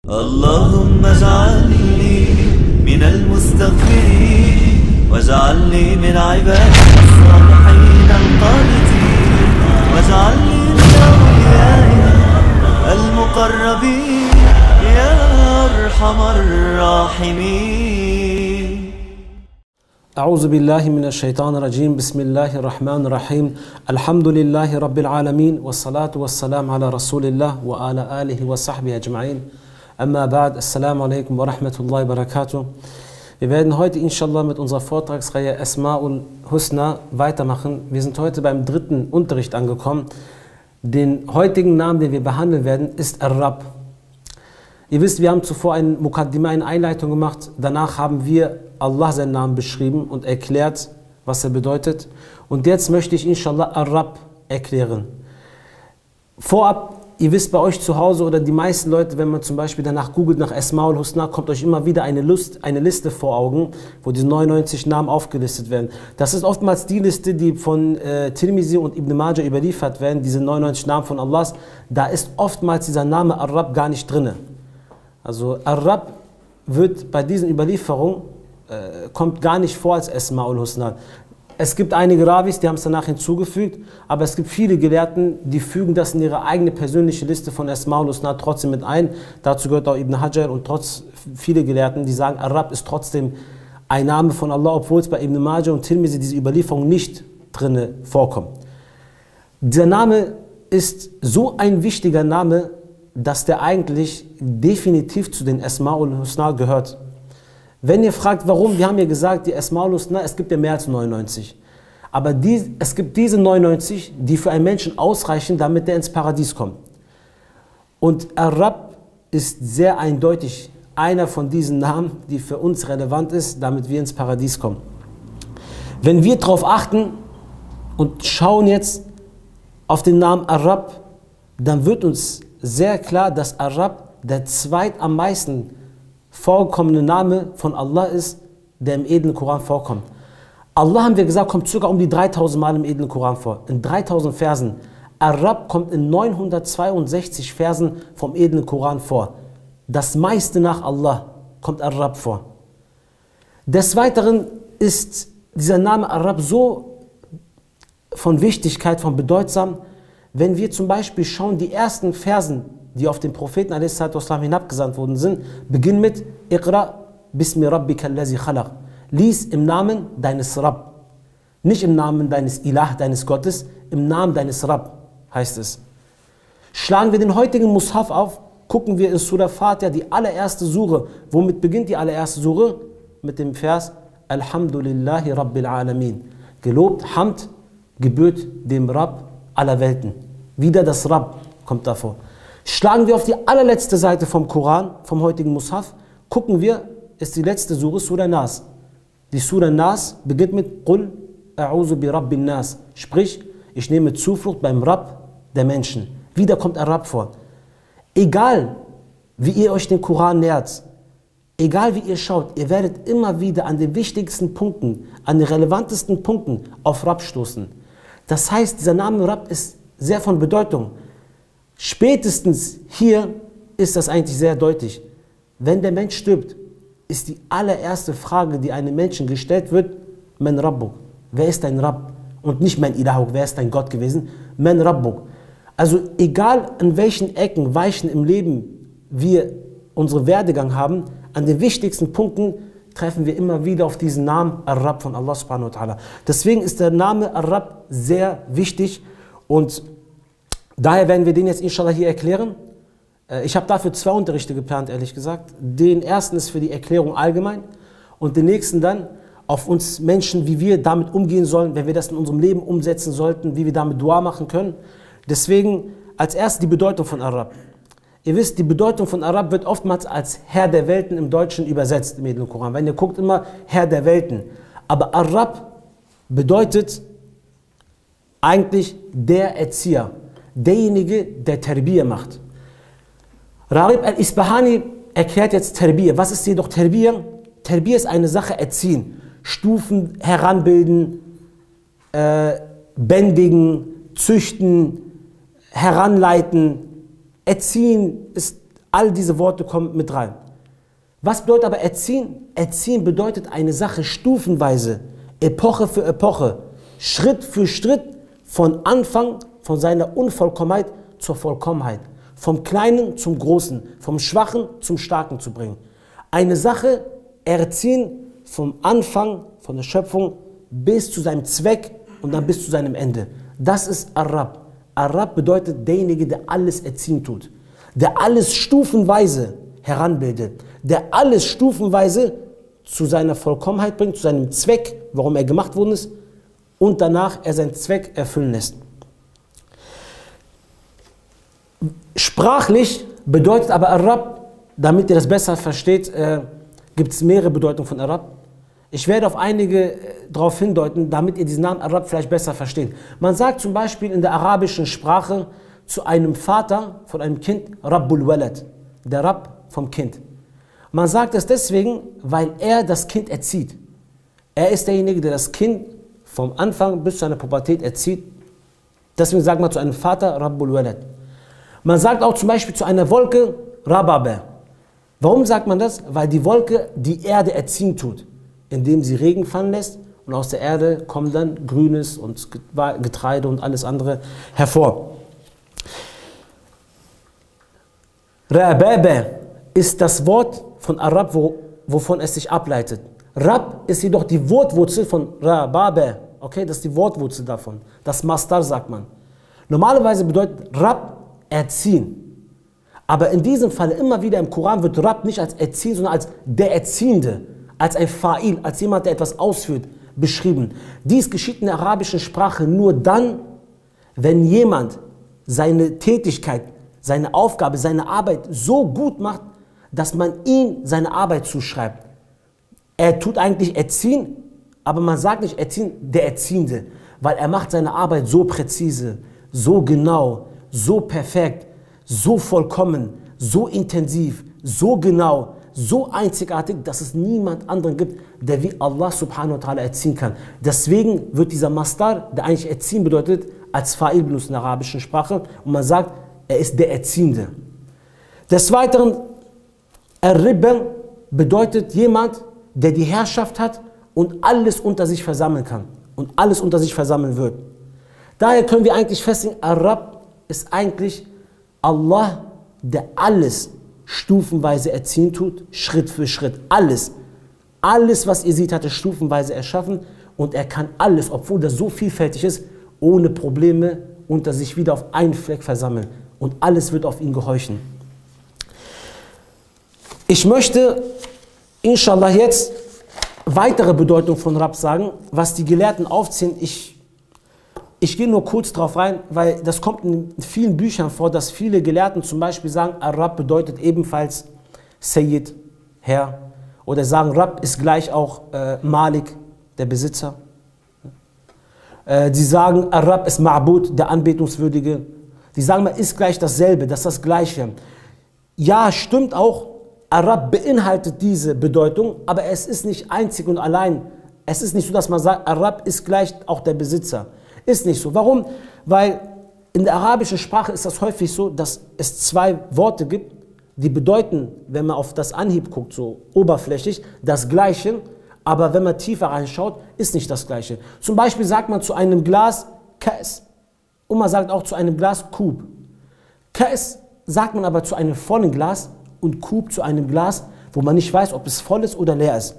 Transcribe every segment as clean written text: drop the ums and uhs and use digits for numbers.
اللهم اجعلني من المستغفرين واجعلني من عبادك الصالحين القانتين واجعلني من أوليائك المقربين يا أرحم الراحمين. أعوذ بالله من الشيطان الرجيم. بسم الله الرحمن الرحيم. الحمد لله رب العالمين والصلاة والسلام على رسول الله وعلى آله وصحبه أجمعين. Amma ba'd, assalamu alaikum wa rahmatullahi wa barakatuh. Wir werden heute inshallah mit unserer Vortragsreihe Asma'ul Husna weitermachen. Wir sind heute beim dritten Unterricht angekommen. Den heutigen Namen, den wir behandeln werden, ist Ar-Rabb. Ihr wisst, wir haben zuvor eine Mukaddima, eine Einleitung gemacht. Danach haben wir Allah seinen Namen beschrieben und erklärt, was er bedeutet. Und jetzt möchte ich inshallah Ar-Rabb erklären. Vorab, ihr wisst bei euch zu Hause oder die meisten Leute, wenn man zum Beispiel danach googelt nach Asma'ul Husna, kommt euch immer wieder eine Liste vor Augen, wo diese 99 Namen aufgelistet werden. Das ist oftmals die Liste, die von Tirmizi und Ibn Majah überliefert werden, diese 99 Namen von Allahs. Da ist oftmals dieser Name Ar-Rabb gar nicht drin. Also Ar-Rabb wird bei diesen Überlieferungen, kommt gar nicht vor als Asma'ul Husna. Es gibt einige Ravis, die haben es danach hinzugefügt, aber es gibt viele Gelehrten, die fügen das in ihre eigene persönliche Liste von Asma'ul Husna trotzdem mit ein. Dazu gehört auch Ibn Hajar und viele Gelehrten, die sagen, Ar-Rabb ist trotzdem ein Name von Allah, obwohl es bei Ibn Majah und Tirmizi diese Überlieferung nicht drin vorkommt. Dieser Name ist so ein wichtiger Name, dass der eigentlich definitiv zu den Asma'ul Husna gehört. Wenn ihr fragt, warum, wir haben ja gesagt, die Asma'ul Husna, es gibt ja mehr als 99. Aber es gibt diese 99, die für einen Menschen ausreichen, damit er ins Paradies kommt. Und Ar-Rabb ist sehr eindeutig einer von diesen Namen, die für uns relevant ist, damit wir ins Paradies kommen. Wenn wir darauf achten und schauen jetzt auf den Namen Ar-Rabb, dann wird uns sehr klar, dass Ar-Rabb der zweit am meisten vorkommende Name von Allah ist, der im edlen Koran vorkommt. Allah, haben wir gesagt, kommt ca. um die 3000 Mal im edlen Koran vor, in 3000 Versen. Ar-Rabb kommt in 962 Versen vom edlen Koran vor. Das meiste nach Allah kommt Ar-Rabb vor. Des Weiteren ist dieser Name Ar-Rabb so von Wichtigkeit, von bedeutsam, wenn wir zum Beispiel schauen, die ersten Versen, die auf den Propheten a.s. hinabgesandt worden sind, beginnen mit Iqra bismi rabbika allazi khalaq. Lies im Namen deines Rabb. Nicht im Namen deines Ilah, deines Gottes, im Namen deines Rabb heißt es. Schlagen wir den heutigen Mushaf auf, gucken wir in Surah Fatiha, die allererste Sure. Womit beginnt die allererste Sure? Mit dem Vers Alhamdulillahi Rabbil Alamin. Gelobt, Hamd, gebührt dem Rabb aller Welten. Wieder das Rabb kommt davor. Schlagen wir auf die allerletzte Seite vom Koran, vom heutigen Mushaf, gucken wir, ist die letzte Sure, Surah Nas. Die Surah Nas beginnt mit Qul a'udhu bi Rabbin Nas. Sprich, ich nehme Zuflucht beim Rabb der Menschen. Wieder kommt Ar-Rabb vor. Egal, wie ihr euch den Koran nähert, egal wie ihr schaut, ihr werdet immer wieder an den wichtigsten Punkten, an den relevantesten Punkten auf Rabb stoßen. Das heißt, dieser Name Rabb ist sehr von Bedeutung. Spätestens hier ist das eigentlich sehr deutlich. Wenn der Mensch stirbt, ist die allererste Frage, die einem Menschen gestellt wird, Man Rabbuk, wer ist dein Rabb? Und nicht Man Ilahuk, wer ist dein Gott gewesen? Man Rabbuk. Also egal an welchen Ecken, Weichen im Leben wir unseren Werdegang haben, an den wichtigsten Punkten treffen wir immer wieder auf diesen Namen Ar-Rabb von Allah subhanahu wa ta'ala. Deswegen ist der Name Ar-Rabb sehr wichtig und daher werden wir den jetzt inshallah hier erklären. Ich habe dafür 2 Unterrichte geplant, ehrlich gesagt. Den ersten ist für die Erklärung allgemein und den nächsten dann auf uns Menschen, wie wir damit umgehen sollen, wenn wir das in unserem Leben umsetzen sollten, wie wir damit Dua machen können. Deswegen als erstes die Bedeutung von Ar-Rabb. Ihr wisst, die Bedeutung von Ar-Rabb wird oftmals als Herr der Welten im Deutschen übersetzt im edlen Koran. Wenn ihr guckt, immer Herr der Welten. Aber Ar-Rabb bedeutet eigentlich der Erzieher. Derjenige, der Terbiya macht. Ragib al-Isbahani erklärt jetzt Terbiya. Was ist jedoch Terbiya? Terbiya ist eine Sache erziehen. Stufen heranbilden, bändigen, züchten, heranleiten. Erziehen ist All diese Worte kommen mit rein. Was bedeutet aber erziehen? Erziehen bedeutet eine Sache stufenweise, Epoche für Epoche, Schritt für Schritt, von Anfang, von seiner Unvollkommenheit zur Vollkommenheit, vom Kleinen zum Großen, vom Schwachen zum Starken zu bringen. Eine Sache erziehen vom Anfang, von der Schöpfung bis zu seinem Zweck und dann bis zu seinem Ende. Das ist Ar-Rabb. Ar-Rabb bedeutet derjenige, der alles erziehen tut, der alles stufenweise heranbildet, der alles stufenweise zu seiner Vollkommenheit bringt, zu seinem Zweck, warum er gemacht worden ist, und danach er seinen Zweck erfüllen lässt. Sprachlich bedeutet aber Ar-Rabb, damit ihr das besser versteht, gibt es mehrere Bedeutungen von Ar-Rabb. Ich werde auf einige darauf hindeuten, damit ihr diesen Namen Ar-Rabb vielleicht besser versteht. Man sagt zum Beispiel in der arabischen Sprache zu einem Vater von einem Kind Rabbul Walad, der Rabb vom Kind. Man sagt es deswegen, weil er das Kind erzieht. Er ist derjenige, der das Kind vom Anfang bis zu seiner Pubertät erzieht. Deswegen sagt man zu einem Vater Rabbul Walad. Man sagt auch zum Beispiel zu einer Wolke Rababa. Warum sagt man das? Weil die Wolke die Erde erziehen tut, indem sie Regen fallen lässt und aus der Erde kommt dann Grünes und Getreide und alles andere hervor. Rababa ist das Wort von Ar-Rabb, wovon es sich ableitet. Rabb ist jedoch die Wortwurzel von Rababa. Okay, das ist die Wortwurzel davon. Das Mastar sagt man. Normalerweise bedeutet Rabb erziehen. Aber in diesem Fall immer wieder im Koran wird Rabb nicht als erziehen, sondern als der Erziehende, als ein Fa'il, als jemand, der etwas ausführt, beschrieben. Dies geschieht in der arabischen Sprache nur dann, wenn jemand seine Tätigkeit, seine Aufgabe, seine Arbeit so gut macht, dass man ihm seine Arbeit zuschreibt. Er tut eigentlich erziehen, aber man sagt nicht erziehen, der Erziehende, weil er macht seine Arbeit so präzise, so genau, so perfekt, so vollkommen, so intensiv, so genau, so einzigartig, dass es niemand anderen gibt, der wie Allah subhanahu wa ta'ala erziehen kann. Deswegen wird dieser Mastar, der eigentlich erziehen bedeutet, als Fa'il benutzt in der arabischen Sprache und man sagt, er ist der Erziehende. Des Weiteren, Ar-Ribba bedeutet jemand, der die Herrschaft hat und alles unter sich versammeln kann und alles unter sich versammeln wird. Daher können wir eigentlich feststellen, Ar-Rabb ist eigentlich Allah, der alles stufenweise erziehen tut, Schritt für Schritt. Alles, was ihr seht, hat er stufenweise erschaffen und er kann alles, obwohl er so vielfältig ist, ohne Probleme unter sich wieder auf einen Fleck versammeln. Und alles wird auf ihn gehorchen. Ich möchte, inshallah, jetzt weitere Bedeutung von Rabb sagen, was die Gelehrten aufzählen. Ich gehe nur kurz drauf rein, weil das kommt in vielen Büchern vor, dass viele Gelehrten zum Beispiel sagen, Ar-Rabb bedeutet ebenfalls Sayyid, Herr. Oder sagen, Rabb ist gleich auch Malik, der Besitzer. Die sagen, Ar-Rabb ist Ma'bud, der Anbetungswürdige. Die sagen, ist gleich dasselbe, das ist das Gleiche. Ja, stimmt auch, Ar-Rabb beinhaltet diese Bedeutung, aber es ist nicht einzig und allein. Es ist nicht so, dass man sagt, Ar-Rabb ist gleich auch der Besitzer. Ist nicht so. Warum? Weil in der arabischen Sprache ist das häufig so, dass es zwei Worte gibt, die bedeuten, wenn man auf das Anhieb guckt, so oberflächlich, das Gleiche, aber wenn man tiefer reinschaut, ist nicht das Gleiche. Zum Beispiel sagt man zu einem Glas Ka's und man sagt auch zu einem Glas Kub. Ka's sagt man aber zu einem vollen Glas und Kub zu einem Glas, wo man nicht weiß, ob es voll ist oder leer ist.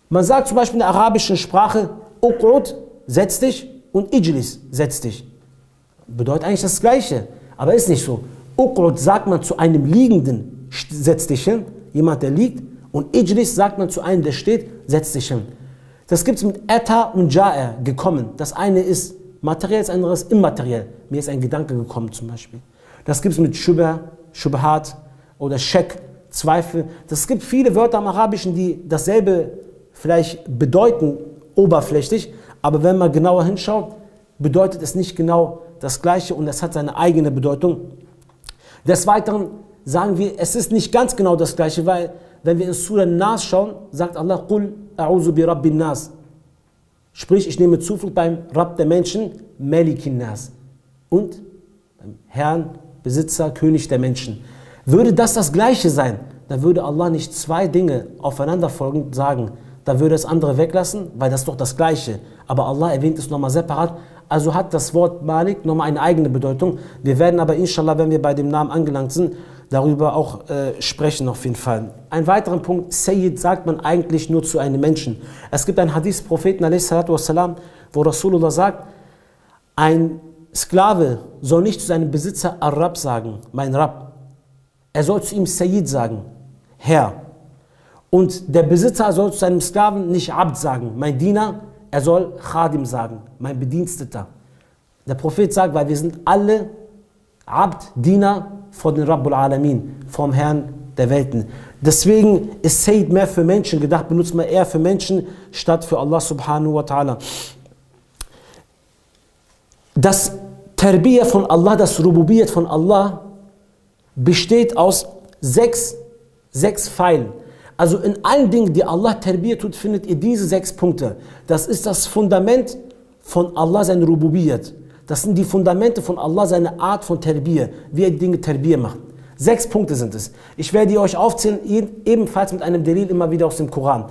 Man sagt zum Beispiel in der arabischen Sprache Uqud, setz dich, und Ijlis, setz dich. Bedeutet eigentlich das Gleiche, aber ist nicht so. Uqud sagt man zu einem Liegenden, setz dich hin, jemand der liegt, und Ijlis sagt man zu einem, der steht, setz dich hin. Das gibt es mit Ata und Ja'er, gekommen. Das eine ist materiell, das andere ist immateriell. Mir ist ein Gedanke gekommen zum Beispiel. Das gibt es mit Shubha, Shubhat oder Shek, Zweifel. Es gibt viele Wörter im Arabischen, die dasselbe vielleicht bedeuten, oberflächlich, aber wenn man genauer hinschaut, bedeutet es nicht genau das Gleiche und es hat seine eigene Bedeutung. Des Weiteren sagen wir, es ist nicht ganz genau das Gleiche, weil wenn wir in Surah Nas schauen, sagt Allah, Qul a'udhu bi Rabbin Nas. Sprich, ich nehme Zuflucht beim Rabb der Menschen, Malikin Nas. Und beim Herrn, Besitzer, König der Menschen. Würde das Gleiche sein, dann würde Allah nicht zwei Dinge aufeinanderfolgend sagen. Da würde es andere weglassen, weil das ist doch das Gleiche. Aber Allah erwähnt es nochmal separat. Also hat das Wort Malik nochmal eine eigene Bedeutung. Wir werden aber inshallah, wenn wir bei dem Namen angelangt sind, darüber auch sprechen auf jeden Fall. Ein weiterer Punkt, Sayyid sagt man eigentlich nur zu einem Menschen. Es gibt einen Hadith des Propheten, a.s., wo Rasulullah sagt, ein Sklave soll nicht zu seinem Besitzer Ar-Rab sagen, mein Rab. Er soll zu ihm Sayyid sagen, Herr. Und der Besitzer soll zu seinem Sklaven nicht Abd sagen, mein Diener. Er soll Khadim sagen, mein Bediensteter. Der Prophet sagt, weil wir sind alle Abd, Diener vor den Rabbul Alamin, vom Herrn der Welten. Deswegen ist Sayyid mehr für Menschen gedacht, benutzt man eher für Menschen statt für Allah subhanahu wa ta'ala. Das Tarbiyah von Allah, das Rububiyyat von Allah besteht aus sechs Pfeilen. Also in allen Dingen, die Allah Tarbiyah tut, findet ihr diese 6 Punkte. Das ist das Fundament von Allah, sein Rububiyyat. Das sind die Fundamente von Allah, seine Art von Tarbiyah, wie er die Dinge Tarbiyah macht. 6 Punkte sind es. Ich werde die euch aufzählen, ebenfalls mit einem Delil immer wieder aus dem Koran.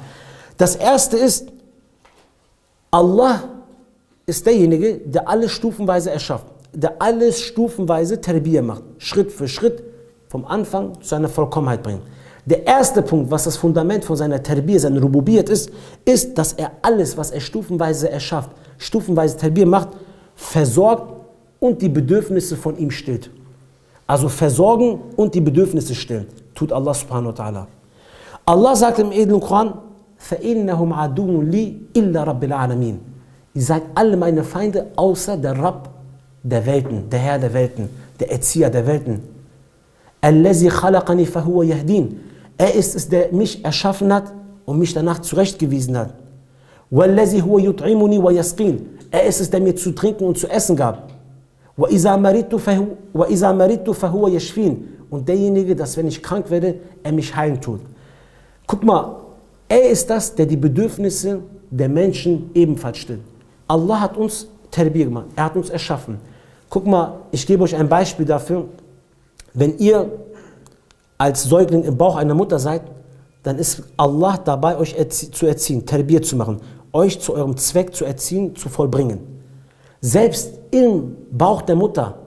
Das erste ist, Allah ist derjenige, der alles stufenweise erschafft, der alles stufenweise Tarbiyah macht, Schritt für Schritt vom Anfang zu seiner Vollkommenheit bringt. Der erste Punkt, was das Fundament von seiner Tarbiyah, seiner Rububiyyat ist, dass er alles, was er stufenweise erschafft, stufenweise Tarbiyah macht, versorgt und die Bedürfnisse von ihm stillt. Also versorgen und die Bedürfnisse stillen, tut Allah subhanahu wa ta'ala. Allah sagt im edlen Koran, فَإِنَّهُمْ عَدُوٌ لِي إِلَّا رَبِّ الْعَالَمِينَ. Ihr seid alle meine Feinde, außer der Rabb der Welten, der Herr der Welten, der Erzieher der Welten. الَّذِي خَلَقَنِي فَهُوَ يَهْدِينَ. Er ist es, der mich erschaffen hat und mich danach zurechtgewiesen hat. وَالَّذِي هُوَ يُطْعِمُنِي وَيَسْقِينَ. Er ist es, der mir zu trinken und zu essen gab. وَإِذَا مَرِضْتُ فَهُوَ يَشْفِينَ. Und derjenige, dass wenn ich krank werde, er mich heilen tut. Guck mal, er ist das, der die Bedürfnisse der Menschen ebenfalls stillt. Allah hat uns Tarbiyah gemacht, er hat uns erschaffen. Guck mal, ich gebe euch ein Beispiel dafür. Wenn ihr als Säugling im Bauch einer Mutter seid, dann ist Allah dabei, euch zu erziehen, Tarbiyah zu machen, euch zu eurem Zweck zu erziehen, zu vollbringen. Selbst im Bauch der Mutter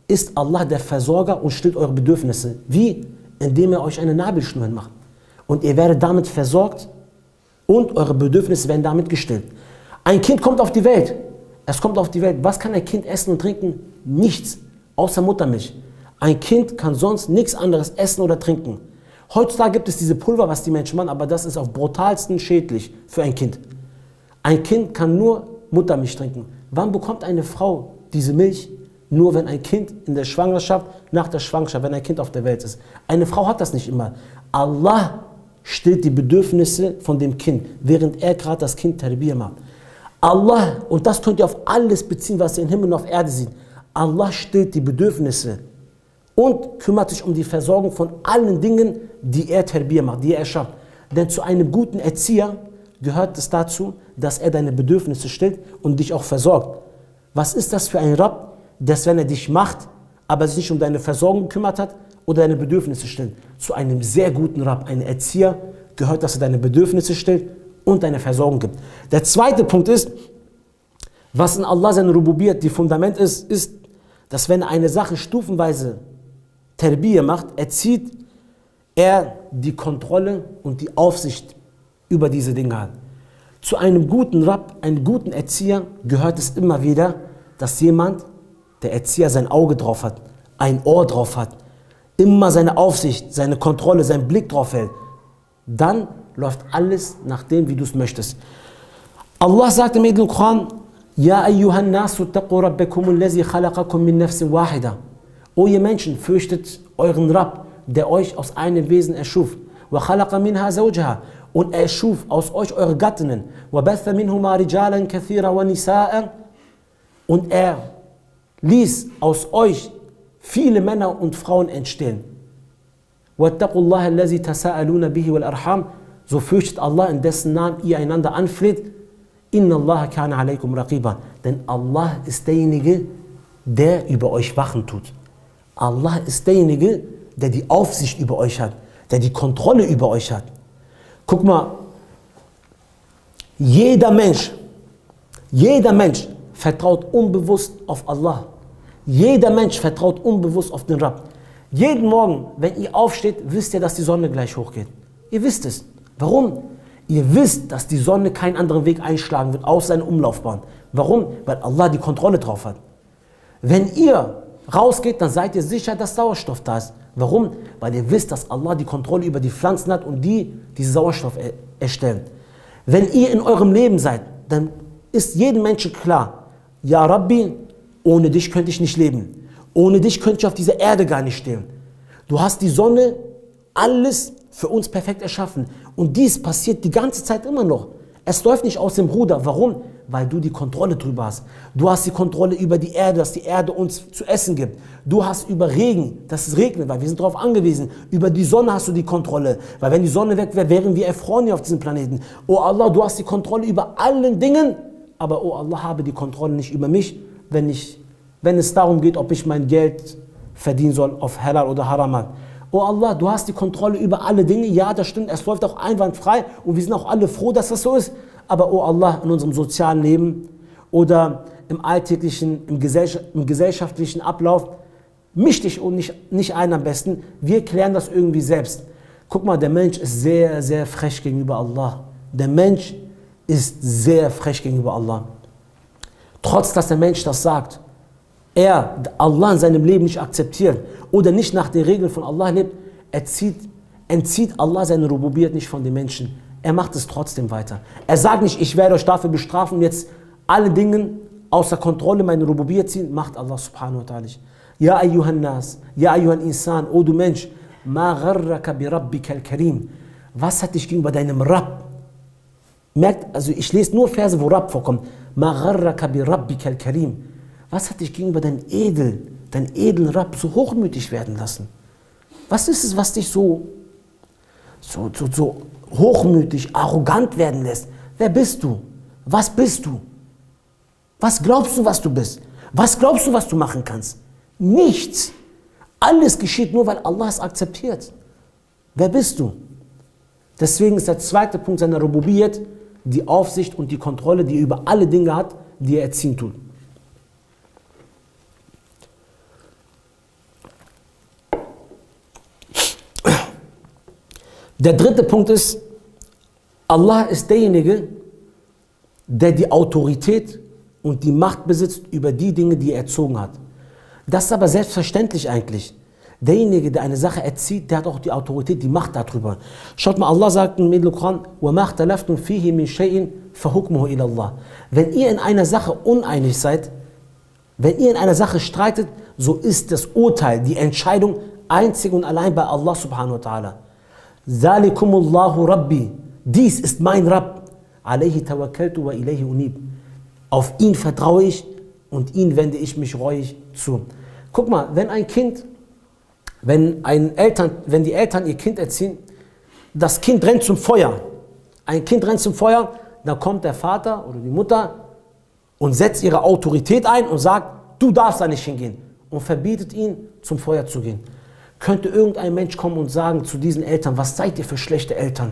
ist Allah der Versorger und stillt eure Bedürfnisse. Wie? Indem er euch eine Nabelschnur macht. Und ihr werdet damit versorgt und eure Bedürfnisse werden damit gestillt. Ein Kind kommt auf die Welt. Es kommt auf die Welt. Was kann ein Kind essen und trinken? Nichts, außer Muttermilch. Ein Kind kann sonst nichts anderes essen oder trinken. Heutzutage gibt es diese Pulver, was die Menschen machen, aber das ist auf brutalsten schädlich für ein Kind. Ein Kind kann nur Muttermilch trinken. Wann bekommt eine Frau diese Milch? Nur wenn ein Kind in der Schwangerschaft, nach der Schwangerschaft, wenn ein Kind auf der Welt ist. Eine Frau hat das nicht immer. Allah stillt die Bedürfnisse von dem Kind, während er gerade das Kind Tarbiyah macht. Allah, und das könnt ihr auf alles beziehen, was ihr im Himmel und auf Erde seht. Allah stillt die Bedürfnisse und kümmert sich um die Versorgung von allen Dingen, die er Tarbiyah macht, die er erschafft. Denn zu einem guten Erzieher gehört es dazu, dass er deine Bedürfnisse stillt und dich auch versorgt. Was ist das für ein Rabb, dass wenn er dich macht, aber sich nicht um deine Versorgung gekümmert hat oder deine Bedürfnisse stillt? Zu einem sehr guten Rabb, einem Erzieher, gehört, dass er deine Bedürfnisse stillt und deine Versorgung gibt. Der zweite Punkt ist, was in Allah sein Rububiyyat, die Fundament ist, dass wenn er eine Sache stufenweise Tarbiyah macht, erzieht er die Kontrolle und die Aufsicht über diese Dinge hat. Zu einem guten Rabb, einem guten Erzieher gehört es immer wieder, dass jemand, der Erzieher, sein Auge drauf hat, ein Ohr drauf hat, immer seine Aufsicht, seine Kontrolle, seinen Blick drauf hält. Dann läuft alles nach dem, wie du es möchtest. Allah sagt im edlen Koran, Ja ayyuhan nasu taqu rabbakum allazi khalaqakum min nafsin wahida. O ihr Menschen, fürchtet euren Rabb, der euch aus einem Wesen erschuf. Wa khalaqa minha zawjaha. Und er schuf aus euch eure Gattinnen. Wa batha minhuma rijalan kathira wa nisaa. Und er ließ aus euch viele Männer und Frauen entstehen. Wattaqullaha allazi tasaaluna bihi wal arham. So fürchtet Allah, in dessen Namen ihr einander anfleht. Inna Allah kana alaykum raqiba. Denn Allah ist derjenige, der über euch wachen tut. Allah ist derjenige, der die Aufsicht über euch hat, der die Kontrolle über euch hat. Guck mal, jeder Mensch vertraut unbewusst auf Allah. Jeder Mensch vertraut unbewusst auf den Rabb. Jeden Morgen, wenn ihr aufsteht, wisst ihr, dass die Sonne gleich hochgeht. Ihr wisst es. Warum? Ihr wisst, dass die Sonne keinen anderen Weg einschlagen wird, außer eine Umlaufbahn. Warum? Weil Allah die Kontrolle drauf hat. Wenn ihr rausgeht, dann seid ihr sicher, dass Sauerstoff da ist. Warum? Weil ihr wisst, dass Allah die Kontrolle über die Pflanzen hat und diesen Sauerstoff erstellen. Wenn ihr in eurem Leben seid, dann ist jedem Menschen klar, ja Rabbi, ohne dich könnte ich nicht leben. Ohne dich könnte ich auf dieser Erde gar nicht stehen. Du hast die Sonne, alles für uns perfekt erschaffen. Und dies passiert die ganze Zeit immer noch. Es läuft nicht aus dem Ruder. Warum? Weil du die Kontrolle drüber hast. Du hast die Kontrolle über die Erde, dass die Erde uns zu essen gibt. Du hast über Regen, dass es regnet, weil wir sind darauf angewiesen. Über die Sonne hast du die Kontrolle. Weil wenn die Sonne weg wäre, wären wir erfroren hier auf diesem Planeten. Oh Allah, du hast die Kontrolle über allen Dingen. Aber oh Allah, habe die Kontrolle nicht über mich, wenn es darum geht, ob ich mein Geld verdienen soll auf Halal oder Haram. Oh Allah, du hast die Kontrolle über alle Dinge. Ja, das stimmt, es läuft auch einwandfrei und wir sind auch alle froh, dass das so ist. Aber oh Allah, in unserem sozialen Leben oder im alltäglichen, im gesellschaftlichen Ablauf, misch dich und nicht ein am besten. Wir klären das irgendwie selbst. Guck mal, der Mensch ist sehr, sehr frech gegenüber Allah. Der Mensch ist sehr frech gegenüber Allah. Trotz, dass der Mensch das sagt, er Allah in seinem Leben nicht akzeptiert oder nicht nach den Regeln von Allah lebt, entzieht Allah seine Rububiyat nicht von den Menschen. Er macht es trotzdem weiter. Er sagt nicht, ich werde euch dafür bestrafen und jetzt alle Dinge außer Kontrolle meine Rububiyat ziehen, macht Allah subhanahu wa ta'ala. Ja ayyuhan nas, ja ayyuhan insan, o du Mensch, ma gharraka bi rabbika al-karim. Was hat dich gegenüber deinem Rabb? Merkt, also ich lese nur Verse, wo Rabb vorkommt. Ma gharraka bi rabbika al-karim. Was hat dich gegenüber deinem edlen Rabb so hochmütig werden lassen? Was ist es, was dich so hochmütig, arrogant werden lässt? Wer bist du? Was bist du? Was glaubst du, was du bist? Was glaubst du, was du machen kannst? Nichts. Alles geschieht nur, weil Allah es akzeptiert. Wer bist du? Deswegen ist der zweite Punkt seiner Rububiyat die Aufsicht und die Kontrolle, die er über alle Dinge hat, die er erziehen tut. Der dritte Punkt ist, Allah ist derjenige, der die Autorität und die Macht besitzt über die Dinge, die er erzogen hat. Das ist aber selbstverständlich eigentlich. Derjenige, der eine Sache erzieht, der hat auch die Autorität, die Macht darüber. Schaut mal, Allah sagt im Koran, وَمَا اخْتَلَفْتُمْ فِيهِ مِنْ شَيْءٍ فَحُكْمُهُ إِلَى اللَّهِ. Wenn ihr in einer Sache uneinig seid, wenn ihr in einer Sache streitet, so ist das Urteil, die Entscheidung einzig und allein bei Allah subhanahu wa ta'ala. Zalikumullahu Rabbi. Dies ist mein Rabb. Alayhi tawakkaltu wa ilayhi unib. Auf ihn vertraue ich und ihn wende ich mich reuig zu. Guck mal, wenn die Eltern ihr Kind erziehen, das Kind rennt zum Feuer. Ein Kind rennt zum Feuer, dann kommt der Vater oder die Mutter und setzt ihre Autorität ein und sagt, du darfst da nicht hingehen und verbietet ihn, zum Feuer zu gehen. Könnte irgendein Mensch kommen und sagen zu diesen Eltern, was seid ihr für schlechte Eltern?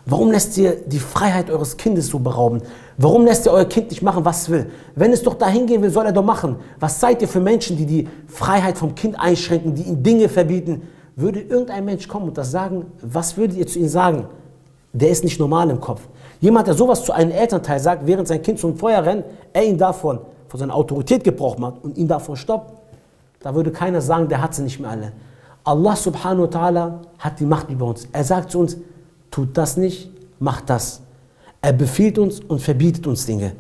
Warum lässt ihr die Freiheit eures Kindes so berauben? Warum lässt ihr euer Kind nicht machen, was es will? Wenn es doch dahin gehen will, soll er doch machen. Was seid ihr für Menschen, die die Freiheit vom Kind einschränken, die ihm Dinge verbieten? Würde irgendein Mensch kommen und das sagen, was würdet ihr zu ihm sagen? Der ist nicht normal im Kopf. Jemand, der sowas zu einem Elternteil sagt, während sein Kind zum Feuer rennt, er ihn davon, von seiner Autorität Gebrauch macht und ihn davon stoppt, da würde keiner sagen, der hat sie nicht mehr alle. Allah subhanahu wa ta'ala hat die Macht über uns. Er sagt zu uns, tut das nicht, macht das. Er befiehlt uns und verbietet uns Dinge.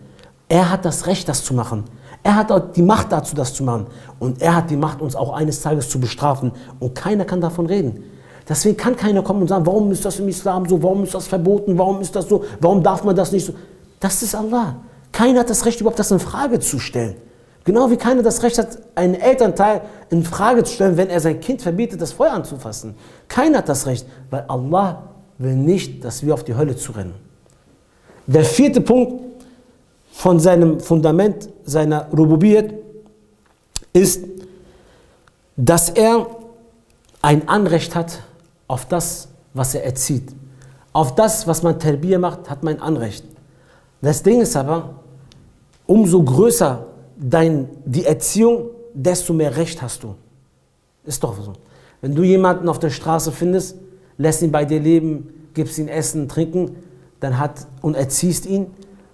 Er hat das Recht, das zu machen. Er hat auch die Macht dazu, das zu machen. Und er hat die Macht, uns auch eines Tages zu bestrafen. Und keiner kann davon reden. Deswegen kann keiner kommen und sagen, warum ist das im Islam so, warum ist das verboten, warum ist das so, warum darf man das nicht so. Das ist Allah. Keiner hat das Recht, überhaupt das in Frage zu stellen. Genau wie keiner das Recht hat, einen Elternteil in Frage zu stellen, wenn er sein Kind verbietet, das Feuer anzufassen. Keiner hat das Recht, weil Allah will nicht, dass wir auf die Hölle zurennen. Der vierte Punkt von seinem Fundament, seiner Rububiyat, ist, dass er ein Anrecht hat auf das, was er erzieht. Auf das, was man Tarbiyah macht, hat man ein Anrecht. Das Ding ist aber, umso größer die Erziehung, desto mehr Recht hast du. Ist doch so. Wenn du jemanden auf der Straße findest, lässt ihn bei dir leben, gibst ihm Essen, Trinken und erziehst ihn,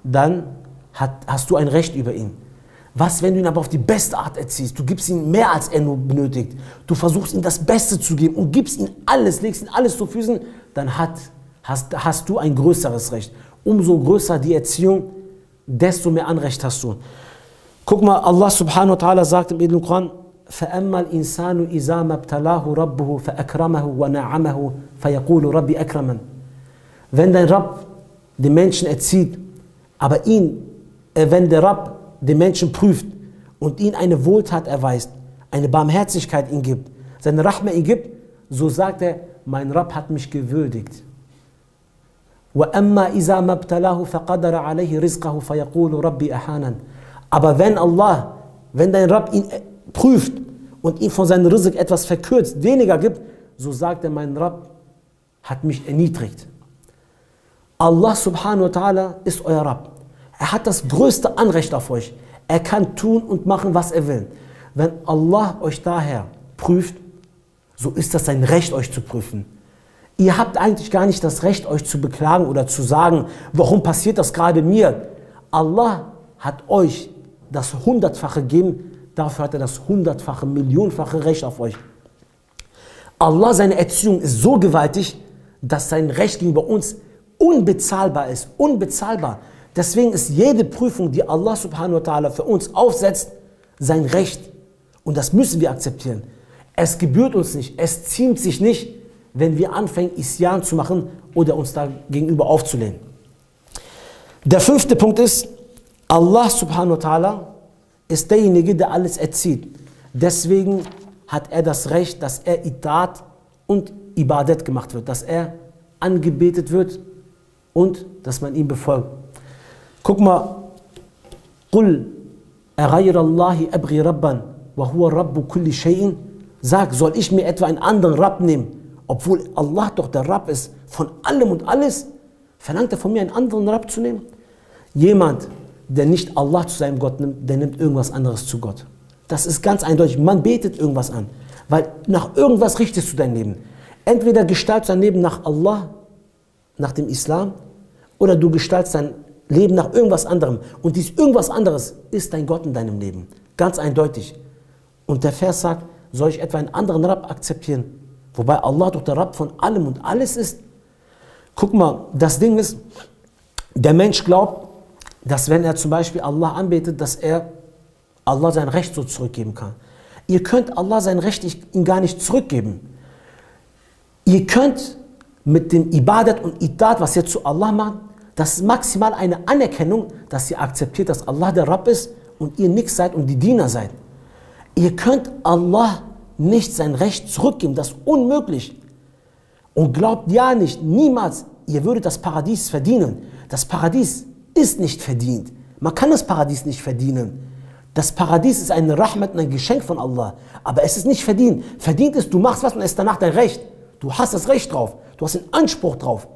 dann hast du ein Recht über ihn. Was, wenn du ihn aber auf die beste Art erziehst? Du gibst ihm mehr, als er nur benötigt. Du versuchst ihm das Beste zu geben und gibst ihm alles, legst ihm alles zu Füßen, dann hast du ein größeres Recht. Umso größer die Erziehung, desto mehr Anrecht hast du. Guck mal, Allah subhanahu wa ta'ala sagt im Koran, فَأَمَّا الْإِنسَانُ إِذَا مَا ابْتَلَاهُ رَبُّهُ فَأَكْرَمَهُ وَنَعَمَهُ فَيَقُولُ رَبِّ أَكْرَمَنِ. Wenn dein Rabb den Menschen erzieht, aber wenn der Rabb den Menschen prüft und ihn eine Wohltat erweist, eine Barmherzigkeit ihm gibt, seine Rahma ihm gibt, so sagt er, mein Rabb hat mich gewürdigt. وَأَمَّا إِذَا مَا ابْتَلَاهُ فَقَدَرَ عَلَيْهِ رِزْقَهُ فَيَقُولُ رَبِّ أَحَانًا. Aber wenn dein Rabb ihn prüft und ihm von seinem Rizq etwas verkürzt, weniger gibt, so sagt er, mein Rabb hat mich erniedrigt. Allah subhanahu wa ta'ala ist euer Rabb. Er hat das größte Anrecht auf euch. Er kann tun und machen, was er will. Wenn Allah euch daher prüft, so ist das sein Recht, euch zu prüfen. Ihr habt eigentlich gar nicht das Recht, euch zu beklagen oder zu sagen, warum passiert das gerade mir? Allah hat euch das 100-fache gegeben, dafür hat er das 100-fache, millionenfache Recht auf euch. Allah, seine Erziehung ist so gewaltig, dass sein Recht gegenüber uns unbezahlbar ist, unbezahlbar. Deswegen ist jede Prüfung, die Allah subhanahu wa ta'ala für uns aufsetzt, sein Recht. Und das müssen wir akzeptieren. Es gebührt uns nicht, es ziemt sich nicht, wenn wir anfangen, Isyan zu machen oder uns da gegenüber aufzulehnen. Der 5. Punkt ist, Allah subhanahu wa ta'ala ist derjenige, der alles erzieht. Deswegen hat er das Recht, dass er Itat und Ibadat gemacht wird, dass er angebetet wird und dass man ihn befolgt. Guck mal, قُلْ أَغَيْرَ اللَّهِ أَبْغِي رَبًّا وَهُوَ رَبُّ كُلِّ شَيْءٍ. Sag, soll ich mir etwa einen anderen Rabb nehmen, obwohl Allah doch der Rabb ist von allem und alles? Verlangt er von mir, einen anderen Rabb zu nehmen? Jemand, der nicht Allah zu seinem Gott nimmt, der nimmt irgendwas anderes zu Gott. Das ist ganz eindeutig. Man betet irgendwas an, weil nach irgendwas richtest du dein Leben. Entweder gestaltest du dein Leben nach Allah, nach dem Islam, oder du gestaltest dein Leben nach irgendwas anderem. Und dies irgendwas anderes ist dein Gott in deinem Leben. Ganz eindeutig. Und der Vers sagt, soll ich etwa einen anderen Rabb akzeptieren? Wobei Allah doch der Rabb von allem und alles ist. Guck mal, das Ding ist, der Mensch glaubt, dass wenn er zum Beispiel Allah anbetet, dass er Allah sein Recht so zurückgeben kann. Ihr könnt Allah sein Recht ihm gar nicht zurückgeben. Ihr könnt mit dem Ibadat und Itat, was ihr zu Allah macht, das ist maximal eine Anerkennung, dass ihr akzeptiert, dass Allah der Rabb ist und ihr nichts seid und die Diener seid. Ihr könnt Allah nicht sein Recht zurückgeben, das ist unmöglich. Und glaubt ja nicht, niemals, ihr würdet das Paradies verdienen. Das Paradies ist nicht verdient. Man kann das Paradies nicht verdienen. Das Paradies ist eine Rahmat und ein Geschenk von Allah. Aber es ist nicht verdient. Verdient ist, du machst was und es ist danach dein Recht. Du hast das Recht drauf. Du hast den Anspruch drauf.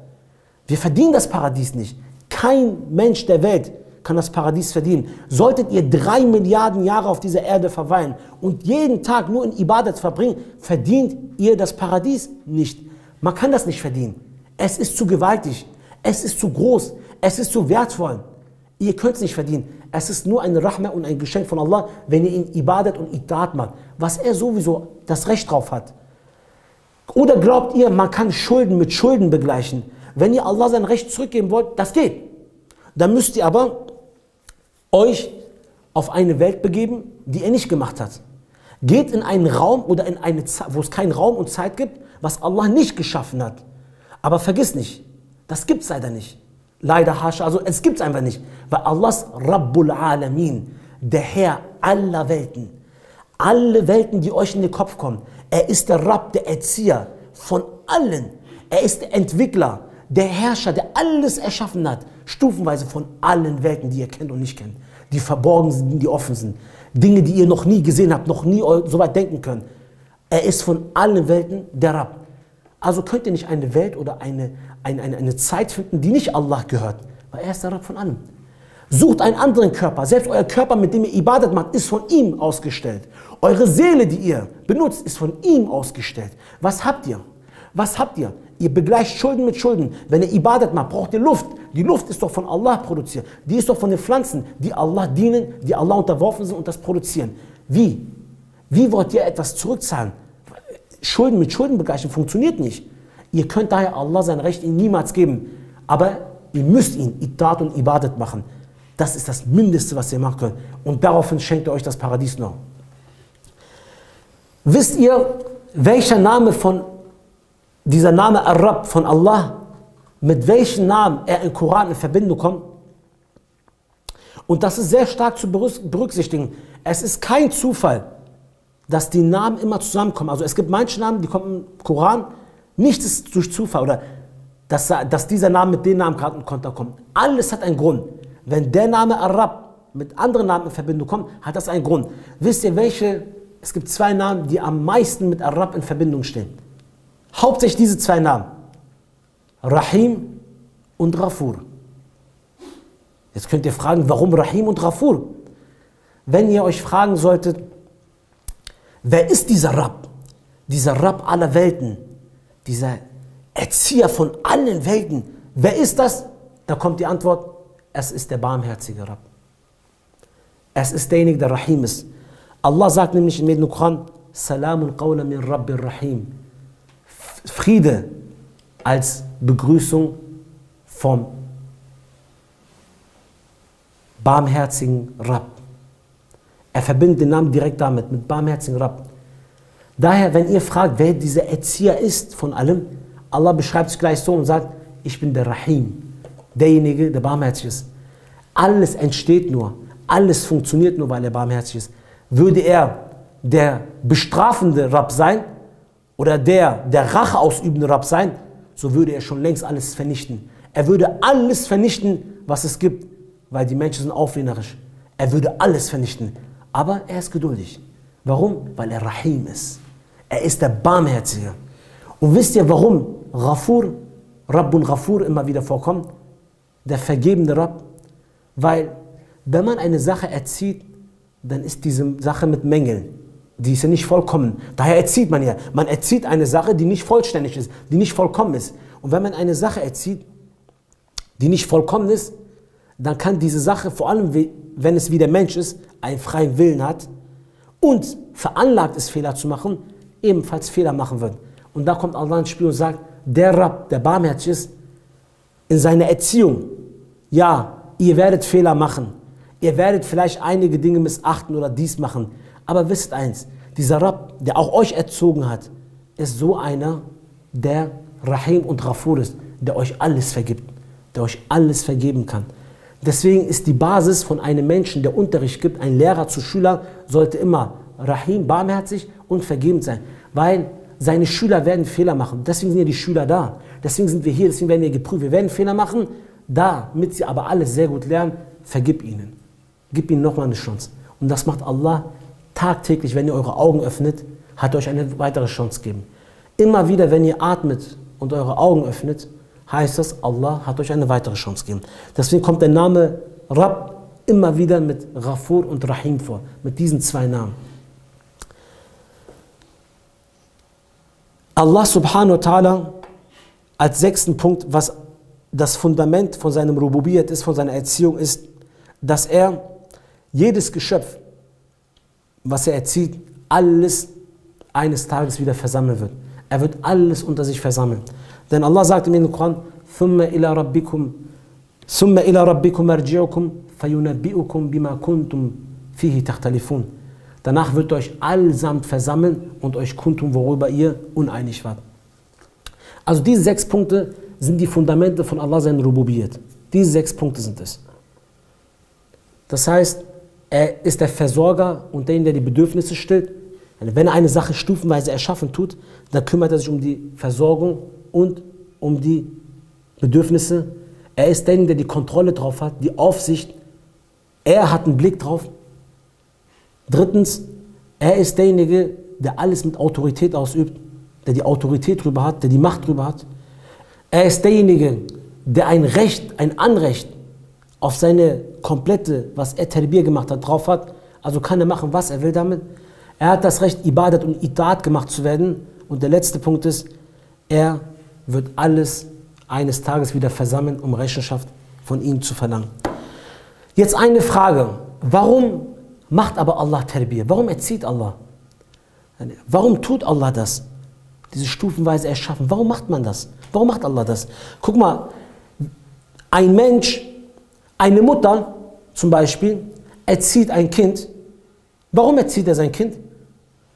Wir verdienen das Paradies nicht. Kein Mensch der Welt kann das Paradies verdienen. Solltet ihr 3 Milliarden Jahre auf dieser Erde verweilen und jeden Tag nur in Ibadat verbringen, verdient ihr das Paradies nicht. Man kann das nicht verdienen. Es ist zu gewaltig. Es ist zu groß. Es ist zu wertvoll. Ihr könnt es nicht verdienen. Es ist nur eine Rahma und ein Geschenk von Allah, wenn ihr in Ibadat und Itat macht, was er sowieso das Recht drauf hat. Oder glaubt ihr, man kann Schulden mit Schulden begleichen? Wenn ihr Allah sein Recht zurückgeben wollt, das geht. Dann müsst ihr aber euch auf eine Welt begeben, die er nicht gemacht hat. Geht in einen Raum oder in eine Zeit, wo es keinen Raum und Zeit gibt, was Allah nicht geschaffen hat. Aber vergiss nicht, das gibt es leider nicht. Leider, hascha, also es gibt es einfach nicht. Weil Allah ist Rabbul Alamin, der Herr aller Welten. Alle Welten, die euch in den Kopf kommen. Er ist der Rabb, der Erzieher von allen. Er ist der Entwickler, der Herrscher, der alles erschaffen hat. Stufenweise von allen Welten, die ihr kennt und nicht kennt. Die verborgen sind, die offen sind. Dinge, die ihr noch nie gesehen habt, noch nie so weit denken könnt. Er ist von allen Welten der Rabb. Also könnt ihr nicht eine Welt oder eine Zeit finden, die nicht Allah gehört, weil er ist der Rabb von allem. Sucht einen anderen Körper. Selbst euer Körper, mit dem ihr Ibadat macht, ist von ihm ausgestellt. Eure Seele, die ihr benutzt, ist von ihm ausgestellt. Was habt ihr? Was habt ihr? Ihr begleicht Schulden mit Schulden. Wenn ihr Ibadat macht, braucht ihr Luft. Die Luft ist doch von Allah produziert. Die ist doch von den Pflanzen, die Allah dienen, die Allah unterworfen sind und das produzieren. Wie? Wie wollt ihr etwas zurückzahlen? Schulden mit Schulden begleichen funktioniert nicht. Ihr könnt daher Allah sein Recht ihnen niemals geben. Aber ihr müsst ihn Itat und Ibadat machen. Das ist das Mindeste, was ihr machen könnt. Und daraufhin schenkt er euch das Paradies noch. Wisst ihr, welcher Name von dieser Name Ar-Rabb von Allah, mit welchem Namen er im Koran in Verbindung kommt? Und das ist sehr stark zu berücksichtigen. Es ist kein Zufall, dass die Namen immer zusammenkommen. Also es gibt manche Namen, die kommen im Koran, nichts ist durch Zufall oder dass dieser Name mit dem Namen gerade in Kontakt kommt. Alles hat einen Grund. Wenn der Name Ar-Rabb mit anderen Namen in Verbindung kommt, hat das einen Grund. Wisst ihr welche? Es gibt zwei Namen, die am meisten mit Ar-Rabb in Verbindung stehen. Hauptsächlich diese zwei Namen. Rahim und Ghafur. Jetzt könnt ihr fragen, warum Rahim und Ghafur? Wenn ihr euch fragen solltet, wer ist dieser Rabb? Dieser Rabb aller Welten. Dieser Erzieher von allen Welten. Wer ist das? Da kommt die Antwort, es ist der barmherzige Rabb. Es ist derjenige, der Rahim ist. Allah sagt nämlich im Koran, Salamun qawla min Rabbir Rahim. Friede als Begrüßung vom barmherzigen Rabb. Er verbindet den Namen direkt damit, mit barmherzigen Rabb. Daher, wenn ihr fragt, wer dieser Erzieher ist von allem, Allah beschreibt sich gleich so und sagt, ich bin der Rahim, derjenige, der barmherzig ist. Alles entsteht nur, alles funktioniert nur, weil er barmherzig ist. Würde er der bestrafende Rabb sein oder der Rache ausübende Rabb sein, so würde er schon längst alles vernichten. Er würde alles vernichten, was es gibt, weil die Menschen sind auflehnerisch. Er würde alles vernichten, aber er ist geduldig. Warum? Weil er Rahim ist. Er ist der Barmherzige. Und wisst ihr, warum Ghafur, Rabb und Ghafur immer wieder vorkommt? Der vergebende Rabb. Weil, wenn man eine Sache erzieht, dann ist diese Sache mit Mängeln. Die ist ja nicht vollkommen. Daher erzieht man ja. Man erzieht eine Sache, die nicht vollständig ist, die nicht vollkommen ist. Und wenn man eine Sache erzieht, die nicht vollkommen ist, dann kann diese Sache, vor allem wenn es wie der Mensch ist, einen freien Willen hat und veranlagt ist, Fehler zu machen, ebenfalls Fehler machen wird. Und da kommt Allah ins Spiel und sagt, der Rabb, der barmherzig ist, in seiner Erziehung, ja, ihr werdet Fehler machen, ihr werdet vielleicht einige Dinge missachten oder dies machen, aber wisst eins, dieser Rabb, der auch euch erzogen hat, ist so einer, der Rahim und Ghafur ist, der euch alles vergibt, der euch alles vergeben kann. Deswegen ist die Basis von einem Menschen, der Unterricht gibt, ein Lehrer zu Schüler, sollte immer Rahim, barmherzig und vergebend sein, weil seine Schüler werden Fehler machen. Deswegen sind ja die Schüler da, deswegen sind wir hier, deswegen werden wir geprüft. Wir werden Fehler machen, damit sie aber alles sehr gut lernen, vergib ihnen. Gib ihnen nochmal eine Chance. Und das macht Allah tagtäglich, wenn ihr eure Augen öffnet, hat euch eine weitere Chance gegeben. Immer wieder, wenn ihr atmet und eure Augen öffnet, heißt das, Allah hat euch eine weitere Chance gegeben. Deswegen kommt der Name Rabb immer wieder mit Ghafur und Rahim vor, mit diesen zwei Namen. Allah subhanahu wa ta'ala als sechsten Punkt, was das Fundament von seinem Rububiyyat ist, von seiner Erziehung ist, dass er jedes Geschöpf, was er erzieht, alles eines Tages wieder versammeln wird. Er wird alles unter sich versammeln. Denn Allah sagt im Koran, ثُمَّ إِلَى رَبِّكُمْ مَرْجِعُكُمْ فَيُنَبِّئُكُمْ بِمَا كُنْتُمْ فِيهِ تَخْتَلِفُونَ. Danach wird euch allesamt versammeln und euch kundtun, worüber ihr uneinig wart. Also diese 6 Punkte sind die Fundamente von Allah sein Rububiyyat. Diese 6 Punkte sind es. Das heißt, er ist der Versorger und derjenige, der die Bedürfnisse stillt. Wenn er eine Sache stufenweise erschaffen tut, dann kümmert er sich um die Versorgung und um die Bedürfnisse. Er ist derjenige, der die Kontrolle drauf hat, die Aufsicht. Er hat einen Blick drauf. Drittens, er ist derjenige, der alles mit Autorität ausübt, der die Autorität drüber hat, der die Macht drüber hat. Er ist derjenige, der ein Recht, ein Anrecht auf seine komplette, was er Terbier gemacht hat, drauf hat. Also kann er machen, was er will damit. Er hat das Recht, Ibadat und Itaat gemacht zu werden. Und der letzte Punkt ist, er wird alles eines Tages wieder versammeln, um Rechenschaft von ihm zu verlangen. Jetzt eine Frage. Warum macht aber Allah Terbier? Warum erzieht Allah? Warum tut Allah das? Diese stufenweise erschaffen. Warum macht man das? Warum macht Allah das? Guck mal, ein Mensch, eine Mutter zum Beispiel, erzieht ein Kind. Warum erzieht er sein Kind?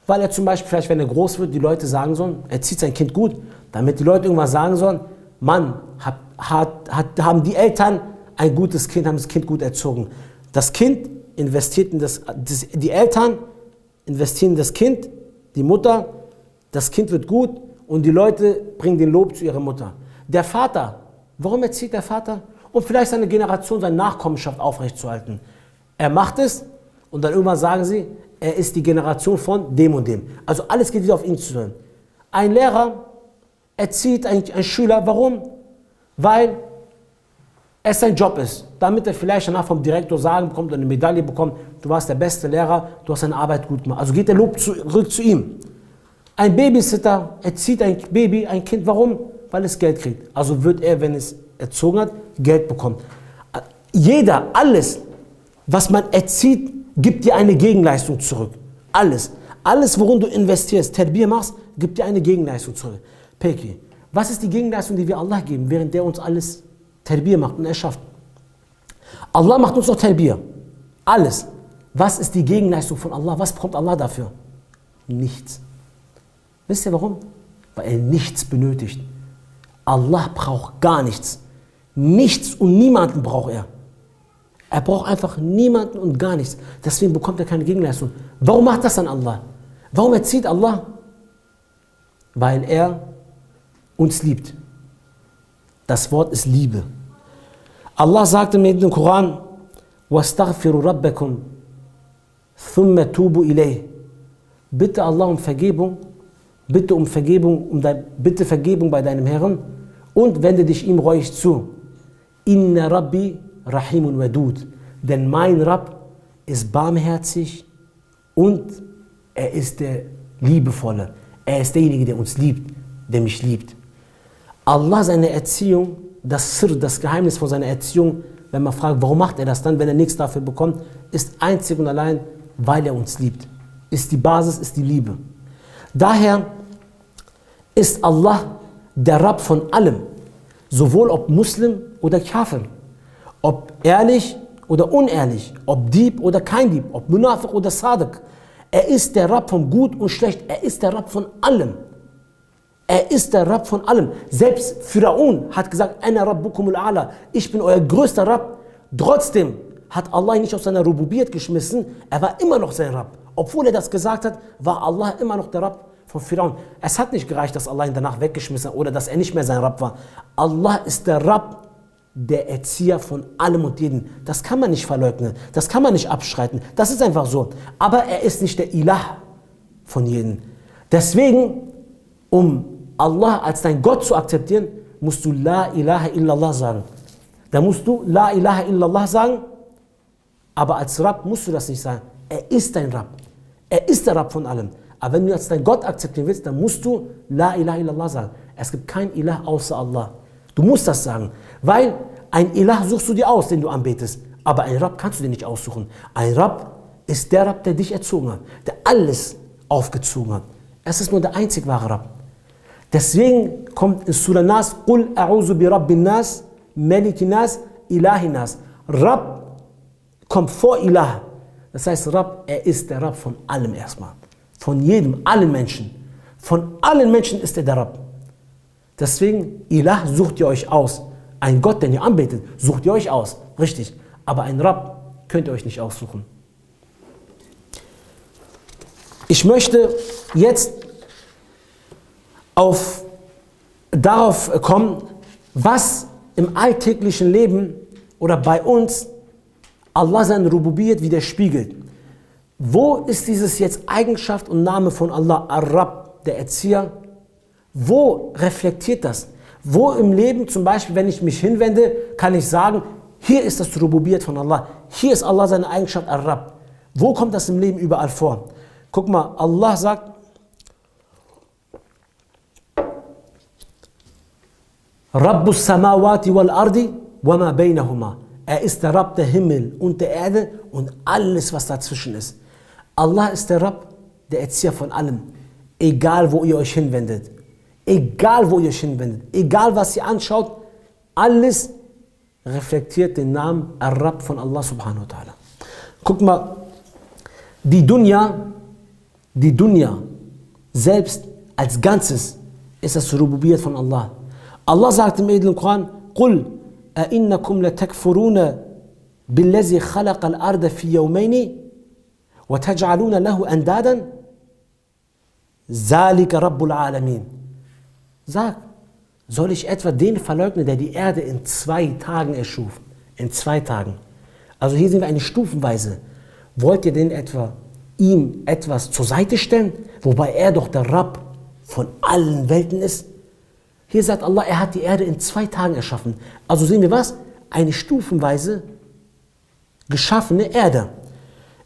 Weil er zum Beispiel, vielleicht wenn er groß wird, die Leute sagen sollen, er erzieht sein Kind gut, damit die Leute irgendwann sagen sollen, Mann, haben die Eltern ein gutes Kind, haben das Kind gut erzogen. Das Kind investiert in die Eltern investieren in das Kind, die Mutter, das Kind wird gut und die Leute bringen den Lob zu ihrer Mutter. Der Vater, warum erzieht der Vater? Um vielleicht seine Generation, seine Nachkommenschaft aufrechtzuerhalten. Er macht es und dann irgendwann sagen sie, er ist die Generation von dem und dem. Also alles geht wieder auf ihn zu hören. Ein Lehrer erzieht einen Schüler, warum? Weil es sein Job ist, damit er vielleicht danach vom Direktor sagen bekommt oder eine Medaille bekommt, du warst der beste Lehrer, du hast deine Arbeit gut gemacht. Also geht der Lob zurück zu ihm. Ein Babysitter erzieht ein Baby, ein Kind, warum? Weil es Geld kriegt. Also wird er, wenn es erzogen hat, Geld bekommen. Jeder, alles, was man erzieht, gibt dir eine Gegenleistung zurück. Alles. Alles, worin du investierst, Terbier machst, gibt dir eine Gegenleistung zurück. Peki, was ist die Gegenleistung, die wir Allah geben, während der uns alles Terbier macht und erschafft? Allah macht uns doch Terbier. Alles. Was ist die Gegenleistung von Allah? Was bekommt Allah dafür? Nichts. Wisst ihr warum? Weil er nichts benötigt. Allah braucht gar nichts. Nichts und niemanden braucht er. Er braucht einfach niemanden und gar nichts. Deswegen bekommt er keine Gegenleistung. Warum macht das dann Allah? Warum erzieht Allah? Weil er uns liebt. Das Wort ist Liebe. Allah sagte mir in dem Koran, وَاسْتَغْفِرُوا رَبَّكُمْ ثُمَّ تُوبُوا إِلَيْهِ. Bitte Allah um Vergebung, bitte Vergebung bei deinem Herrn und wende dich ihm reuig zu. Inna Rabbi Rahimun Wadud. Denn mein Rabb ist barmherzig und er ist der Liebevolle. Er ist derjenige, der uns liebt, der mich liebt. Allah, seine Erziehung, das Geheimnis von seiner Erziehung, wenn man fragt, warum macht er das dann, wenn er nichts dafür bekommt, ist einzig und allein, weil er uns liebt. Ist die Basis, ist die Liebe. Daher ist Allah der Rabb von allem, sowohl ob Muslim oder Kafir, ob ehrlich oder unehrlich, ob Dieb oder kein Dieb, ob Munafiq oder Sadiq. Er ist der Rabb von Gut und Schlecht, er ist der Rabb von allem. Er ist der Rabb von allem. Selbst Pharaon hat gesagt, Ana Rabbukumul A'la, ich bin euer größter Rabb. Trotzdem hat Allah ihn nicht aus seiner Rububiyat geschmissen, er war immer noch sein Rabb. Obwohl er das gesagt hat, war Allah immer noch der Rabb von Pharaon. Es hat nicht gereicht, dass Allah ihn danach weggeschmissen hat oder dass er nicht mehr sein Rabb war. Allah ist der Rabb, der Erzieher von allem und jedem. Das kann man nicht verleugnen, das kann man nicht abstreiten. Das ist einfach so. Aber er ist nicht der Ilah von jedem. Deswegen, um Allah als dein Gott zu akzeptieren, musst du La ilaha illallah sagen. Da musst du La ilaha illallah sagen, aber als Rabb musst du das nicht sagen. Er ist dein Rabb. Er ist der Rabb von allem. Aber wenn du als dein Gott akzeptieren willst, dann musst du La ilaha illallah sagen. Es gibt kein Ilah außer Allah. Du musst das sagen, weil ein Ilah suchst du dir aus, den du anbetest. Aber ein Rabb kannst du dir nicht aussuchen. Ein Rabb ist der Rabb, der dich erzogen hat, der alles aufgezogen hat. Es ist nur der einzig wahre Rabb. Deswegen kommt in Surah Nas, Qul a'udhu bi Rabbin Nas, Malikin Nas, Ilahin Nas. Rabb kommt vor Ilah. Das heißt, Rabb, er ist der Rabb von allem erstmal. Von jedem, allen Menschen. Von allen Menschen ist er der Rabb. Deswegen, Ilah sucht ihr euch aus. Ein Gott, den ihr anbetet, sucht ihr euch aus. Richtig. Aber ein Rabb könnt ihr euch nicht aussuchen. Ich möchte jetzt darauf kommen, was im alltäglichen Leben oder bei uns Allah seine Rububiyat widerspiegelt. Wo ist dieses jetzt Eigenschaft und Name von Allah, Ar-Rabb, der Erzieher? Wo reflektiert das? Wo im Leben, zum Beispiel, wenn ich mich hinwende, kann ich sagen, hier ist das Rububiyyat von Allah. Hier ist Allah seine Eigenschaft Ar-Rabb. Wo kommt das im Leben überall vor? Guck mal, Allah sagt, Rabbus Samawati wal Ardi wa ma bainahuma. Er ist der Rabb der Himmel und der Erde und alles, was dazwischen ist. Allah ist der Rabb, der Erzieher von allem. Egal, wo ihr euch hinwendet. Egal, wo ihr euch hinwendet. Egal, was ihr anschaut. Alles reflektiert den Namen Ar-Rabb von Allah subhanahu wa ta'ala. Guck mal, die Dunya selbst als Ganzes ist das Rububiyyat von Allah. Allah sagt im edlen Koran, قُلْ أَإِنَّكُمْ لَتَكْفُرُونَ بِالَّذِي خَلَقَ الْأَرْضَ فِي يَوْمَيْنِ وَتَجْعَلُونَ لَهُ أَنْدَادًا ذَلِكَ رَبُّ الْعَالَمِينَ. Sag, soll ich etwa den verleugnen, der die Erde in 2 Tagen erschuf? In 2 Tagen. Also hier sehen wir eine Stufenweise. Wollt ihr denn etwa ihm etwas zur Seite stellen, wobei er doch der Rabb von allen Welten ist? Hier sagt Allah, er hat die Erde in 2 Tagen erschaffen. Also sehen wir was? Eine stufenweise geschaffene Erde.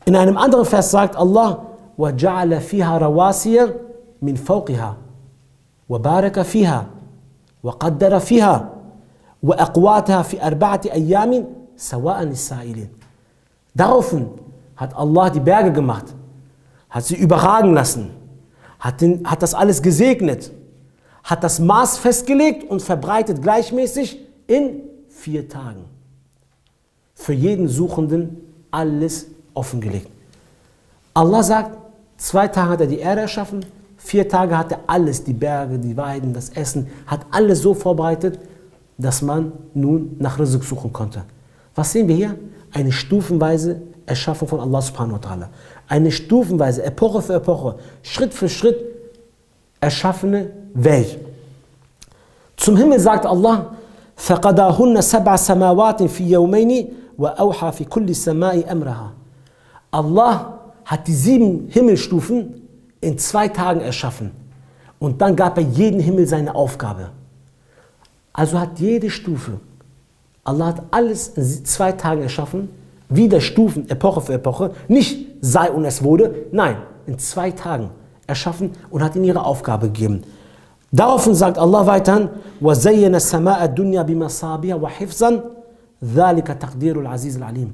In einem anderen Vers sagt Allah, وَجَعَلَ فِيهَا رَوَاسِيَ مِنْ فَوْقِهَا وَبَارَكَ فِيهَا وَقَدَّرَ فِيهَا وَأَقْوَاتَهَا فِي 4 أَيَّامٍ سَوَاءً لِلسَّائِلِينَ. Daraufhin hat Allah die Berge gemacht, hat sie überragen lassen, hat das alles gesegnet, hat das Maß festgelegt und verbreitet gleichmäßig in 4 Tagen. Für jeden Suchenden alles offengelegt. Allah sagt, 2 Tage hat er die Erde erschaffen, 4 Tage hat er alles, die Berge, die Weiden, das Essen, hat alles so vorbereitet, dass man nun nach Rizq suchen konnte. Was sehen wir hier? Eine stufenweise Erschaffung von Allah subhanahu wa ta'ala. Eine stufenweise, Epoche für Epoche, Schritt für Schritt erschaffene Welt. Zum Himmel sagt Allah, فَقَدَاهُنَّ سَبْعَ سَمَاوَاتٍ فِي يَوْمَيْنِ وَأَوْحَى فِي كُلِّ سَمَاءِ أَمْرَهَا. Allah hat die 7 Himmelstufen in 2 Tagen erschaffen. Und dann gab er jedem Himmel seine Aufgabe. Also hat jede Stufe, Allah hat alles in 2 Tagen erschaffen, wieder Stufen, Epoche für Epoche, nicht sei und es wurde, nein, in 2 Tagen erschaffen und hat ihnen ihre Aufgabe gegeben. Daraufhin sagt Allah weiterhin, وَزَيَّنَ السَّمَاءَ الدُّنْيَا بِمَصَابِيهَ وَحِفْظًا ذَلِكَ تَقْدِيرُ الْعَزِيزِ الْعَلِيمِ.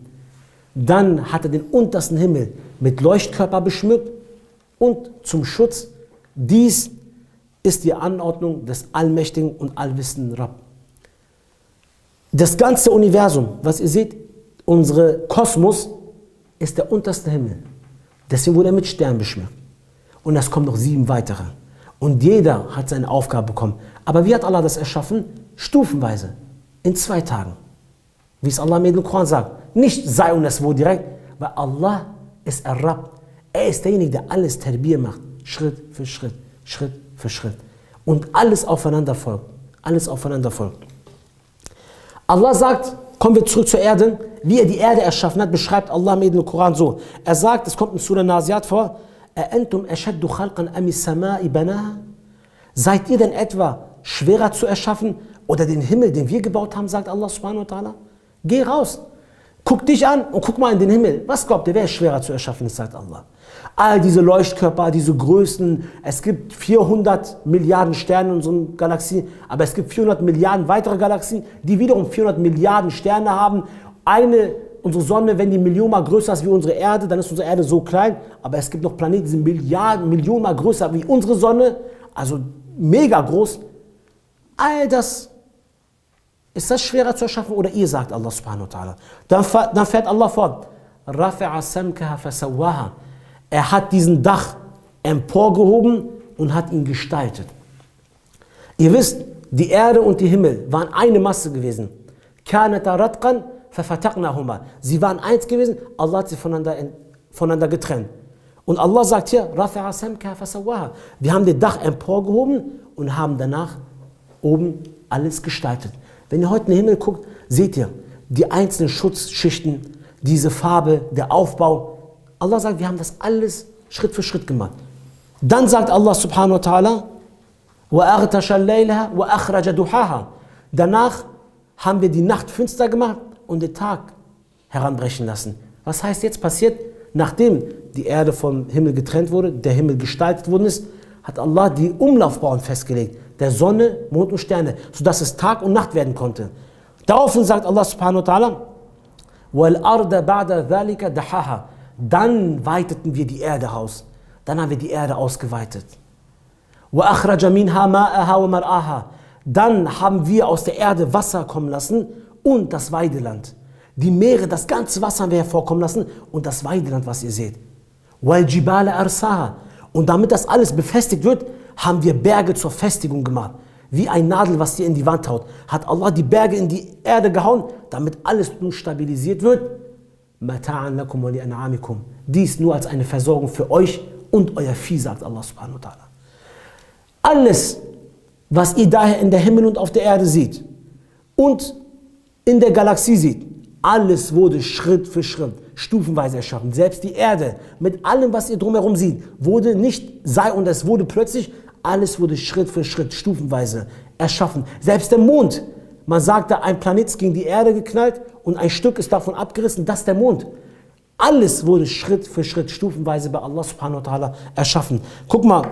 Dann hat er den untersten Himmel mit Leuchtkörper beschmückt und zum Schutz, dies ist die Anordnung des allmächtigen und allwissenden Rabb. Das ganze Universum, was ihr seht, unsere Kosmos, ist der unterste Himmel. Deswegen wurde er mit Sternen beschmückt. Und es kommen noch 7 weitere. Und jeder hat seine Aufgabe bekommen. Aber wie hat Allah das erschaffen? Stufenweise, in 2 Tagen. Wie es Allah im Koran sagt. Nicht sei und es wurde direkt, weil Allah ist Ar-Rabb. Er ist derjenige, der alles Tarbiyah macht. Schritt für Schritt, Schritt für Schritt. Und alles aufeinander folgt. Alles aufeinander folgt. Allah sagt, kommen wir zurück zur Erde, wie er die Erde erschaffen hat, beschreibt Allah im Koran so. Er sagt, es kommt in Surah Naziat vor, أَأَنْتُمْ أَشَدُّ خَلْقًا أَمِ السَّمَاءِ بَنَاهَا. Seid ihr denn etwa schwerer zu erschaffen oder den Himmel, den wir gebaut haben, sagt Allah subhanahu wa ta'ala? Geh raus, guck dich an und guck mal in den Himmel. Was glaubt ihr, wer ist schwerer zu erschaffen, sagt Allah? All diese Leuchtkörper, diese Größen, es gibt 400 Milliarden Sterne in unserer Galaxie, aber es gibt 400 Milliarden weitere Galaxien, die wiederum 400 Milliarden Sterne haben. Unsere Sonne, wenn die Millionenmal größer ist wie unsere Erde, dann ist unsere Erde so klein, aber es gibt noch Planeten, die sind Millionenmal größer wie unsere Sonne, also mega groß. All das, ist das schwerer zu erschaffen oder ihr, sagt Allah subhanahu wa ta'ala. Dann fährt Allah fort. رَفَعَ سَمْكَهَا فَسَوَّاهَا. Er hat diesen Dach emporgehoben und hat ihn gestaltet. Ihr wisst, die Erde und die Himmel waren eine Masse gewesen. كَانَتَا رَتْقًا فَفَتَقْنَاهُمَا. Sie waren eins gewesen, Allah hat sie voneinander getrennt. Und Allah sagt hier, رَفَعَ سَمْكَهَا فَسَوَّاهَا. Wir haben das Dach emporgehoben und haben danach oben alles gestaltet. Wenn ihr heute in den Himmel guckt, seht ihr die einzelnen Schutzschichten, diese Farbe, der Aufbau, Allah sagt, wir haben das alles Schritt für Schritt gemacht. Dann sagt Allah subhanahu wa ta'ala, وَأَغْتَشَ اللَّيْلَهَا وَأَخْرَجَ دُحَاهَا. Danach haben wir die Nacht finster gemacht und den Tag heranbrechen lassen. Was heißt jetzt passiert? Nachdem die Erde vom Himmel getrennt wurde, der Himmel gestaltet worden ist, hat Allah die Umlaufbahn festgelegt, der Sonne, Mond und Sterne, sodass es Tag und Nacht werden konnte. Daraufhin sagt Allah subhanahu wa ta'ala, وَالْأَرْضَ بَعْدَ ذَلِكَ دَحَاهَا. Dann weiteten wir die Erde aus. Dann haben wir die Erde ausgeweitet. وَأَخْرَجَ مِنْهَا مَاءَهَا وَمَرْعَاهَا. Dann haben wir aus der Erde Wasser kommen lassen und das Weideland. Die Meere, das ganze Wasser haben wir hervorkommen lassen und das Weideland, was ihr seht. وَالْجِبَالَ أَرْسَاهَا. Und damit das alles befestigt wird, haben wir Berge zur Festigung gemacht. Wie ein Nadel, was dir in die Wand haut, hat Allah die Berge in die Erde gehauen, damit alles nun stabilisiert wird. مَتَاعًا لَكُمْ وَلِأَنْعَامِكُمْ. Dies nur als eine Versorgung für euch und euer Vieh, sagt Allah subhanahu wa ta'ala. Alles, was ihr daher in der Himmel und auf der Erde seht und in der Galaxie seht, alles wurde Schritt für Schritt, stufenweise erschaffen. Selbst die Erde, mit allem, was ihr drumherum seht, wurde nicht sei und es wurde plötzlich, alles wurde Schritt für Schritt, stufenweise erschaffen. Selbst der Mond, man sagte, ein Planet ist gegen die Erde geknallt und ein Stück ist davon abgerissen, das ist der Mond. Alles wurde Schritt für Schritt, stufenweise bei Allah subhanahu wa ta'ala erschaffen. Guck mal,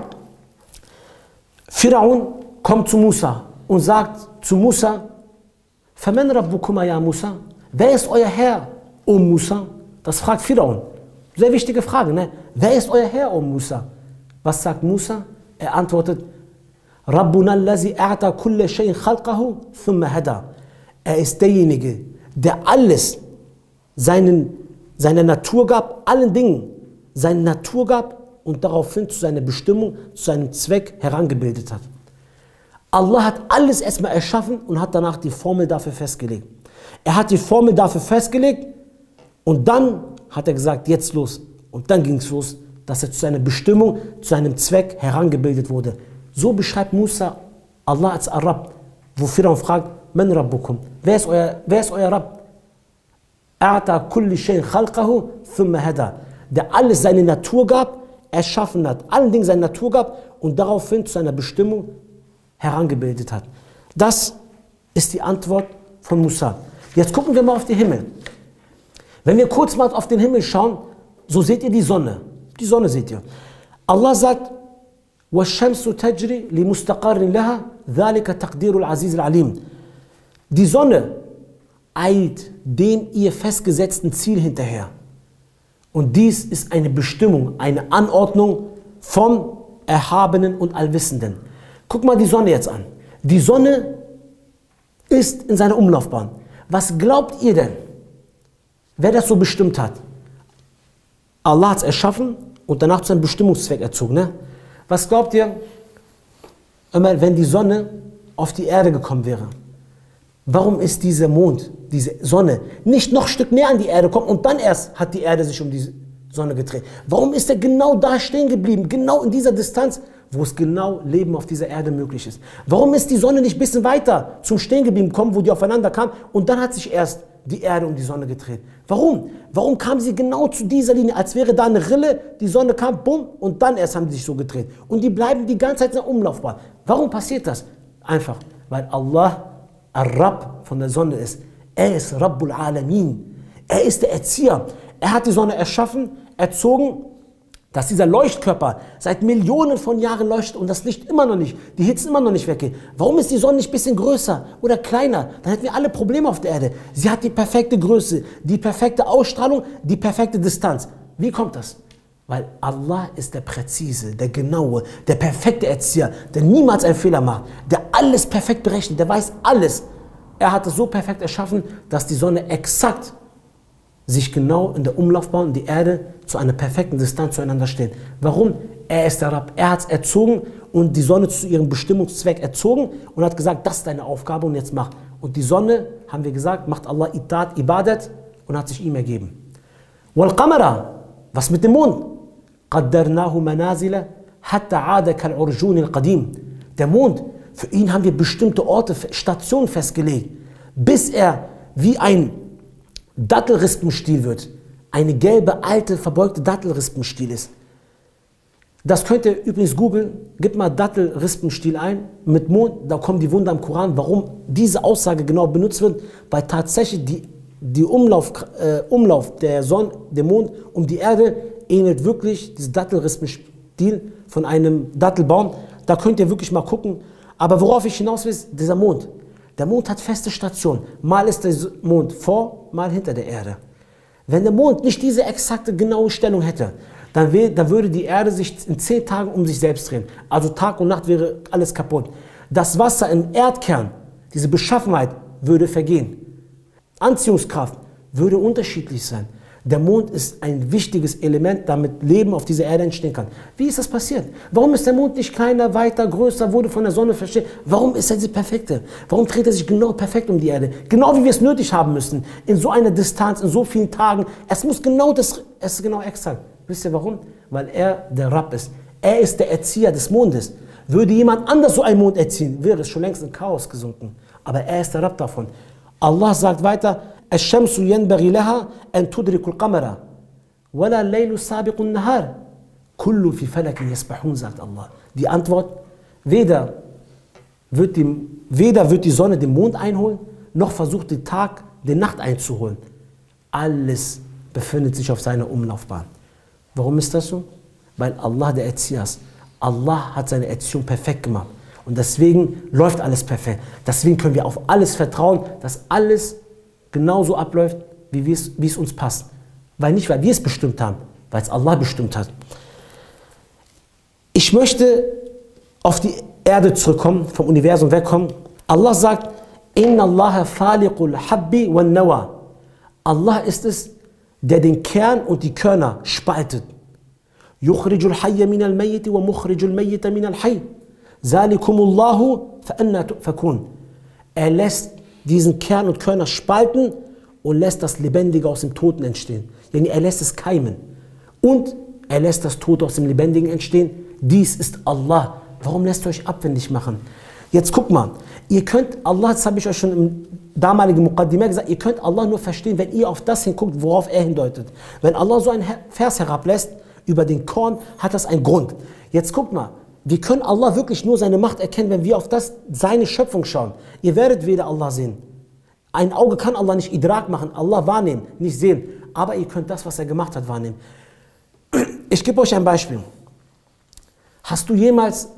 Pharaon kommt zu Musa und sagt zu Musa, فَمَنْ رَبُّكُمَا يَا Musa? Wer ist euer Herr, O Musa? Das fragt Pharaon. Sehr wichtige Frage, ne? Wer ist euer Herr, O Musa? Was sagt Musa? Er antwortet, Rabbuna allazi a'ta kulla shay'in khalqahu thumma hada. Er ist derjenige, der alles seine Natur gab, allen Dingen seine Natur gab und daraufhin zu seiner Bestimmung, zu seinem Zweck herangebildet hat. Allah hat alles erstmal erschaffen und hat danach die Formel dafür festgelegt. Er hat die Formel dafür festgelegt und dann hat er gesagt, jetzt los. Und dann ging es los, dass er zu seiner Bestimmung, zu seinem Zweck herangebildet wurde. So beschreibt Musa Allah als Arab, wo Pharaon fragt, Man Rabbukum? Wer ist euer Rabb? A'ta kulli shay'in khalqahu thumma hada. Der alles seine Natur gab, erschaffen hat, allen Dingen seine Natur gab und daraufhin zu seiner Bestimmung herangebildet hat. Das ist die Antwort von Musa. Jetzt gucken wir mal auf den Himmel. Wenn wir kurz mal auf den Himmel schauen, so seht ihr die Sonne. Die Sonne seht ihr. Allah sagt, وَالشَّمْسُ تَجْرِي لِمُسْتَقَرٍ لَهَا ذَلِكَ تَقْدِيرُ الْعَزِيزِ الْعَلِيمِ. Die Sonne eilt dem ihr festgesetzten Ziel hinterher. Und dies ist eine Bestimmung, eine Anordnung vom Erhabenen und Allwissenden. Guck mal die Sonne jetzt an. Die Sonne ist in seiner Umlaufbahn. Was glaubt ihr denn, wer das so bestimmt hat? Allah hat es erschaffen und danach zu seinem Bestimmungszweck erzogen. Ne? Was glaubt ihr, wenn die Sonne auf die Erde gekommen wäre? Warum ist dieser Mond, diese Sonne, nicht noch ein Stück näher an die Erde gekommen und dann erst hat die Erde sich um die Sonne gedreht? Warum ist er genau da stehen geblieben, genau in dieser Distanz, wo es genau Leben auf dieser Erde möglich ist? Warum ist die Sonne nicht ein bisschen weiter zum Stehen geblieben gekommen, wo die aufeinander kamen und dann hat sich erst die Erde um die Sonne gedreht? Warum? Warum kam sie genau zu dieser Linie, als wäre da eine Rille, die Sonne kam, bumm, und dann erst haben sie sich so gedreht. Und die bleiben die ganze Zeit in der Umlaufbahn. Warum passiert das? Einfach, weil Allah Ar-Rabb von der Sonne ist. Er ist Rabbul Alamin. Er ist der Erzieher. Er hat die Sonne erschaffen, erzogen, dass dieser Leuchtkörper seit Millionen von Jahren leuchtet und das Licht immer noch nicht, die Hitze immer noch nicht weggeht. Warum ist die Sonne nicht ein bisschen größer oder kleiner? Dann hätten wir alle Probleme auf der Erde. Sie hat die perfekte Größe, die perfekte Ausstrahlung, die perfekte Distanz. Wie kommt das? Weil Allah ist der Präzise, der Genaue, der perfekte Erzieher, der niemals einen Fehler macht, der alles perfekt berechnet, der weiß alles. Er hat es so perfekt erschaffen, dass die Sonne exakt sich genau in der Umlaufbahn und die Erde zu einer perfekten Distanz zueinander stehen. Warum? Er ist der Rabb. Er hat es erzogen und die Sonne zu ihrem Bestimmungszweck erzogen und hat gesagt, das ist deine Aufgabe und jetzt mach. Und die Sonne, haben wir gesagt, macht Allah Itat, Ibadat und hat sich ihm ergeben. Wal Qamara, was mit dem Mond? قَدَّرْنَاهُ مَنَازِلَ حَتَّى عَادَ كَالْعُرْجُونِ الْقَدِيمِ. Der Mond, für ihn haben wir bestimmte Orte, Stationen festgelegt, bis er wie ein Dattelrispenstiel wird. eine gelbe, alte, verbeugte Dattelrispenstiel ist. Das könnt ihr übrigens googeln, gebt mal Dattelrispenstiel ein mit Mond, da kommen die Wunder im Koran, warum diese Aussage genau benutzt wird, weil tatsächlich die Umlauf der Sonne, der Mond um die Erde ähnelt wirklich dieses Dattelrispenstiel von einem Dattelbaum. Da könnt ihr wirklich mal gucken. Aber worauf ich hinaus will, ist dieser Mond. Der Mond hat feste Stationen. Mal ist der Mond vor, mal hinter der Erde. Wenn der Mond nicht diese exakte, genaue Stellung hätte, dann würde die Erde sich in 10 Tagen um sich selbst drehen. Also Tag und Nacht wäre alles kaputt. Das Wasser im Erdkern, diese Beschaffenheit, würde vergehen. Anziehungskraft würde unterschiedlich sein. Der Mond ist ein wichtiges Element, damit Leben auf dieser Erde entstehen kann. Wie ist das passiert? Warum ist der Mond nicht kleiner, weiter, größer, wurde von der Sonne verstehen? Warum ist er diese Perfekte? Warum dreht er sich genau perfekt um die Erde? Genau wie wir es nötig haben müssen. In so einer Distanz, in so vielen Tagen. Es muss genau es ist genau exakt. Wisst ihr warum? Weil er der Rabb ist. Er ist der Erzieher des Mondes. Würde jemand anders so einen Mond erziehen, wäre es schon längst in Chaos gesunken. Aber er ist der Rabb davon. Allah sagt weiter, الشمس ينبغي لها أن تدرك القمر ولا الليل سابق النهار كل في فلك يسبحون, sagt Allah. Die Antwort, weder wird die Sonne den Mond einholen, noch versucht der Tag den Nacht einzuholen. Alles befindet sich auf seiner Umlaufbahn. Warum ist das so? Weil Allah der Erzieher ist. Allah hat seine Erziehung perfekt gemacht. Und deswegen läuft alles perfekt. Deswegen können wir auf alles vertrauen, dass alles genauso abläuft, wie es uns passt. Nicht, weil wir es bestimmt haben, weil es Allah bestimmt hat. Ich möchte auf die Erde zurückkommen, vom Universum wegkommen. Allah sagt, Inna Allah faliqul habbi wan nawa. Allah ist es, der den Kern und die Körner spaltet. Yukhrijul hayya minal mayyiti wa mukhrijul mayyita minal hayy. Zalikumullahu fa anna tufakun. Er lässt diesen Kern und Körner spalten und lässt das Lebendige aus dem Toten entstehen. Er lässt es keimen. Und er lässt das Tote aus dem Lebendigen entstehen. Dies ist Allah. Warum lässt ihr euch abwendig machen? Jetzt guck mal, ihr könnt Allah, das habe ich euch schon im damaligen Muqaddimah gesagt, ihr könnt Allah nur verstehen, wenn ihr auf das hinguckt, worauf er hindeutet. Wenn Allah so einen Vers herablässt über den Korn, hat das einen Grund. Jetzt guckt mal, wir können Allah wirklich nur seine Macht erkennen, wenn wir auf seine Schöpfung schauen. Ihr werdet weder Allah sehen. Ein Auge kann Allah nicht Idrak machen, Allah wahrnehmen, nicht sehen. Aber ihr könnt das, was er gemacht hat, wahrnehmen. Ich gebe euch ein Beispiel. Hast du jemals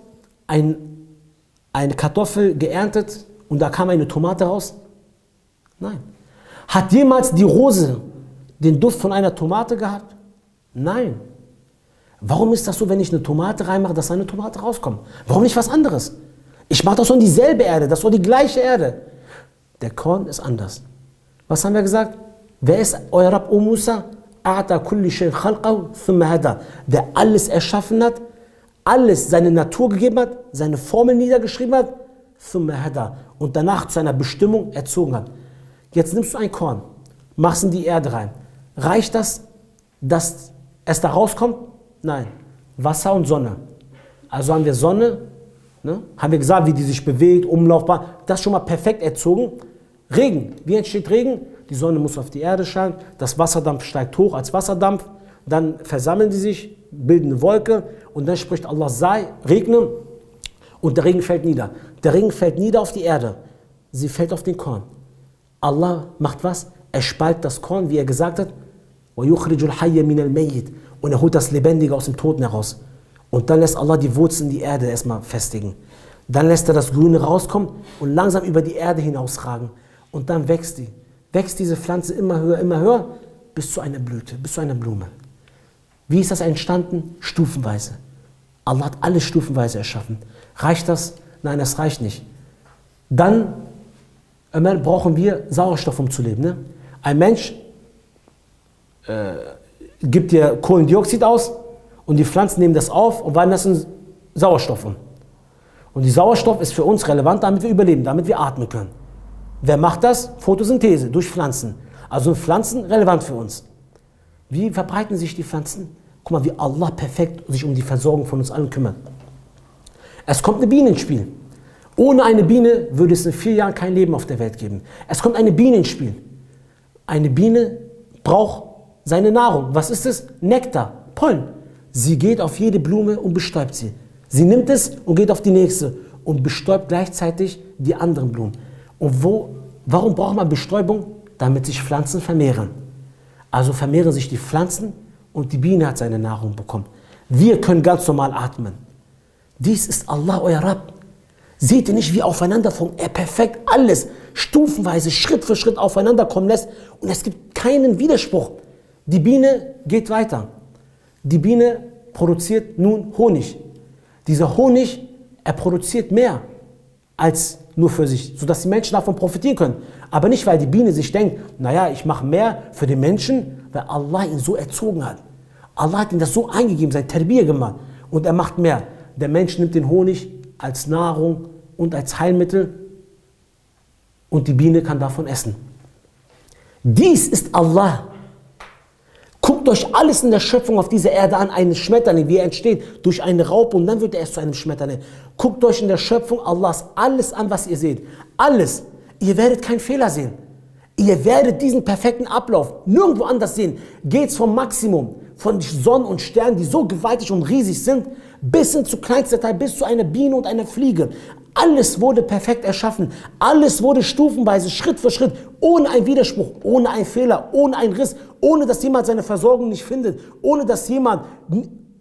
eine Kartoffel geerntet und da kam eine Tomate raus? Nein. Hat jemals die Rose den Duft von einer Tomate gehabt? Nein. Warum ist das so, wenn ich eine Tomate reinmache, dass eine Tomate rauskommt? Warum nicht was anderes? Ich mache das so in dieselbe Erde, das ist so die gleiche Erde. Der Korn ist anders. Was haben wir gesagt? Wer ist euer Rabb, O Musa? Der alles erschaffen hat, alles seine Natur gegeben hat, seine Formel niedergeschrieben hat, und danach zu einer Bestimmung erzogen hat. Jetzt nimmst du ein Korn, machst in die Erde rein. Reicht das, dass es da rauskommt? Nein. Wasser und Sonne. Also haben wir Sonne, ne? Haben wir gesagt, wie die sich bewegt, Umlaufbahn, das schon mal perfekt erzogen. Regen. Wie entsteht Regen? Die Sonne muss auf die Erde scheinen, das Wasserdampf steigt hoch als Wasserdampf, dann versammeln die sich, bilden eine Wolke und dann spricht Allah, sei, regne, und der Regen fällt nieder. Der Regen fällt nieder auf die Erde. Sie fällt auf den Korn. Allah macht was? Er spaltet das Korn, wie er gesagt hat, und er holt das Lebendige aus dem Toten heraus. Und dann lässt Allah die Wurzeln in die Erde erstmal festigen. Dann lässt er das Grüne rauskommen und langsam über die Erde hinausragen. Und dann wächst die. Wächst diese Pflanze immer höher, bis zu einer Blüte, bis zu einer Blume. Wie ist das entstanden? Stufenweise. Allah hat alles stufenweise erschaffen. Reicht das? Nein, das reicht nicht. Dann brauchen wir Sauerstoff, um zu leben. Ne? Ein Mensch gibt dir Kohlendioxid aus und die Pflanzen nehmen das auf und wandeln das in Sauerstoff um. Und die Sauerstoff ist für uns relevant, damit wir überleben, damit wir atmen können. Wer macht das? Photosynthese, durch Pflanzen. Also Pflanzen relevant für uns. Wie verbreiten sich die Pflanzen? Guck mal, wie Allah perfekt sich um die Versorgung von uns allen kümmert. Es kommt eine Biene ins Spiel. Ohne eine Biene würde es in 4 Jahren kein Leben auf der Welt geben. Es kommt eine Biene ins Spiel. Eine Biene braucht seine Nahrung. Was ist es? Nektar, Pollen. Sie geht auf jede Blume und bestäubt sie. Sie nimmt es und geht auf die nächste und bestäubt gleichzeitig die anderen Blumen. Und warum braucht man Bestäubung? Damit sich Pflanzen vermehren. Also vermehren sich die Pflanzen und die Biene hat seine Nahrung bekommen. Wir können ganz normal atmen. Dies ist Allah, euer Rabb. Seht ihr nicht, wie aufeinander er perfekt alles stufenweise, Schritt für Schritt aufeinander kommen lässt und es gibt keinen Widerspruch. Die Biene geht weiter. Die Biene produziert nun Honig. Dieser Honig, er produziert mehr als nur für sich, sodass die Menschen davon profitieren können. Aber nicht, weil die Biene sich denkt, naja, ich mache mehr für den Menschen, weil Allah ihn so erzogen hat. Allah hat ihm das so eingegeben, sein Terbier gemacht und er macht mehr. Der Mensch nimmt den Honig als Nahrung und als Heilmittel und die Biene kann davon essen. Dies ist Allah. Guckt euch alles in der Schöpfung auf dieser Erde an, einen Schmetterling, wie er entsteht, durch eine Raupe und dann wird er erst zu einem Schmetterling. Guckt euch in der Schöpfung Allahs alles an, was ihr seht. Alles. Ihr werdet keinen Fehler sehen. Ihr werdet diesen perfekten Ablauf nirgendwo anders sehen. Geht's vom Maximum, von Sonnen und Sternen, die so gewaltig und riesig sind, bis hin zu kleinster Teil, bis zu einer Biene und einer Fliege. Alles wurde perfekt erschaffen. Alles wurde stufenweise, Schritt für Schritt, ohne einen Widerspruch, ohne einen Fehler, ohne einen Riss, ohne dass jemand seine Versorgung nicht findet, ohne dass jemand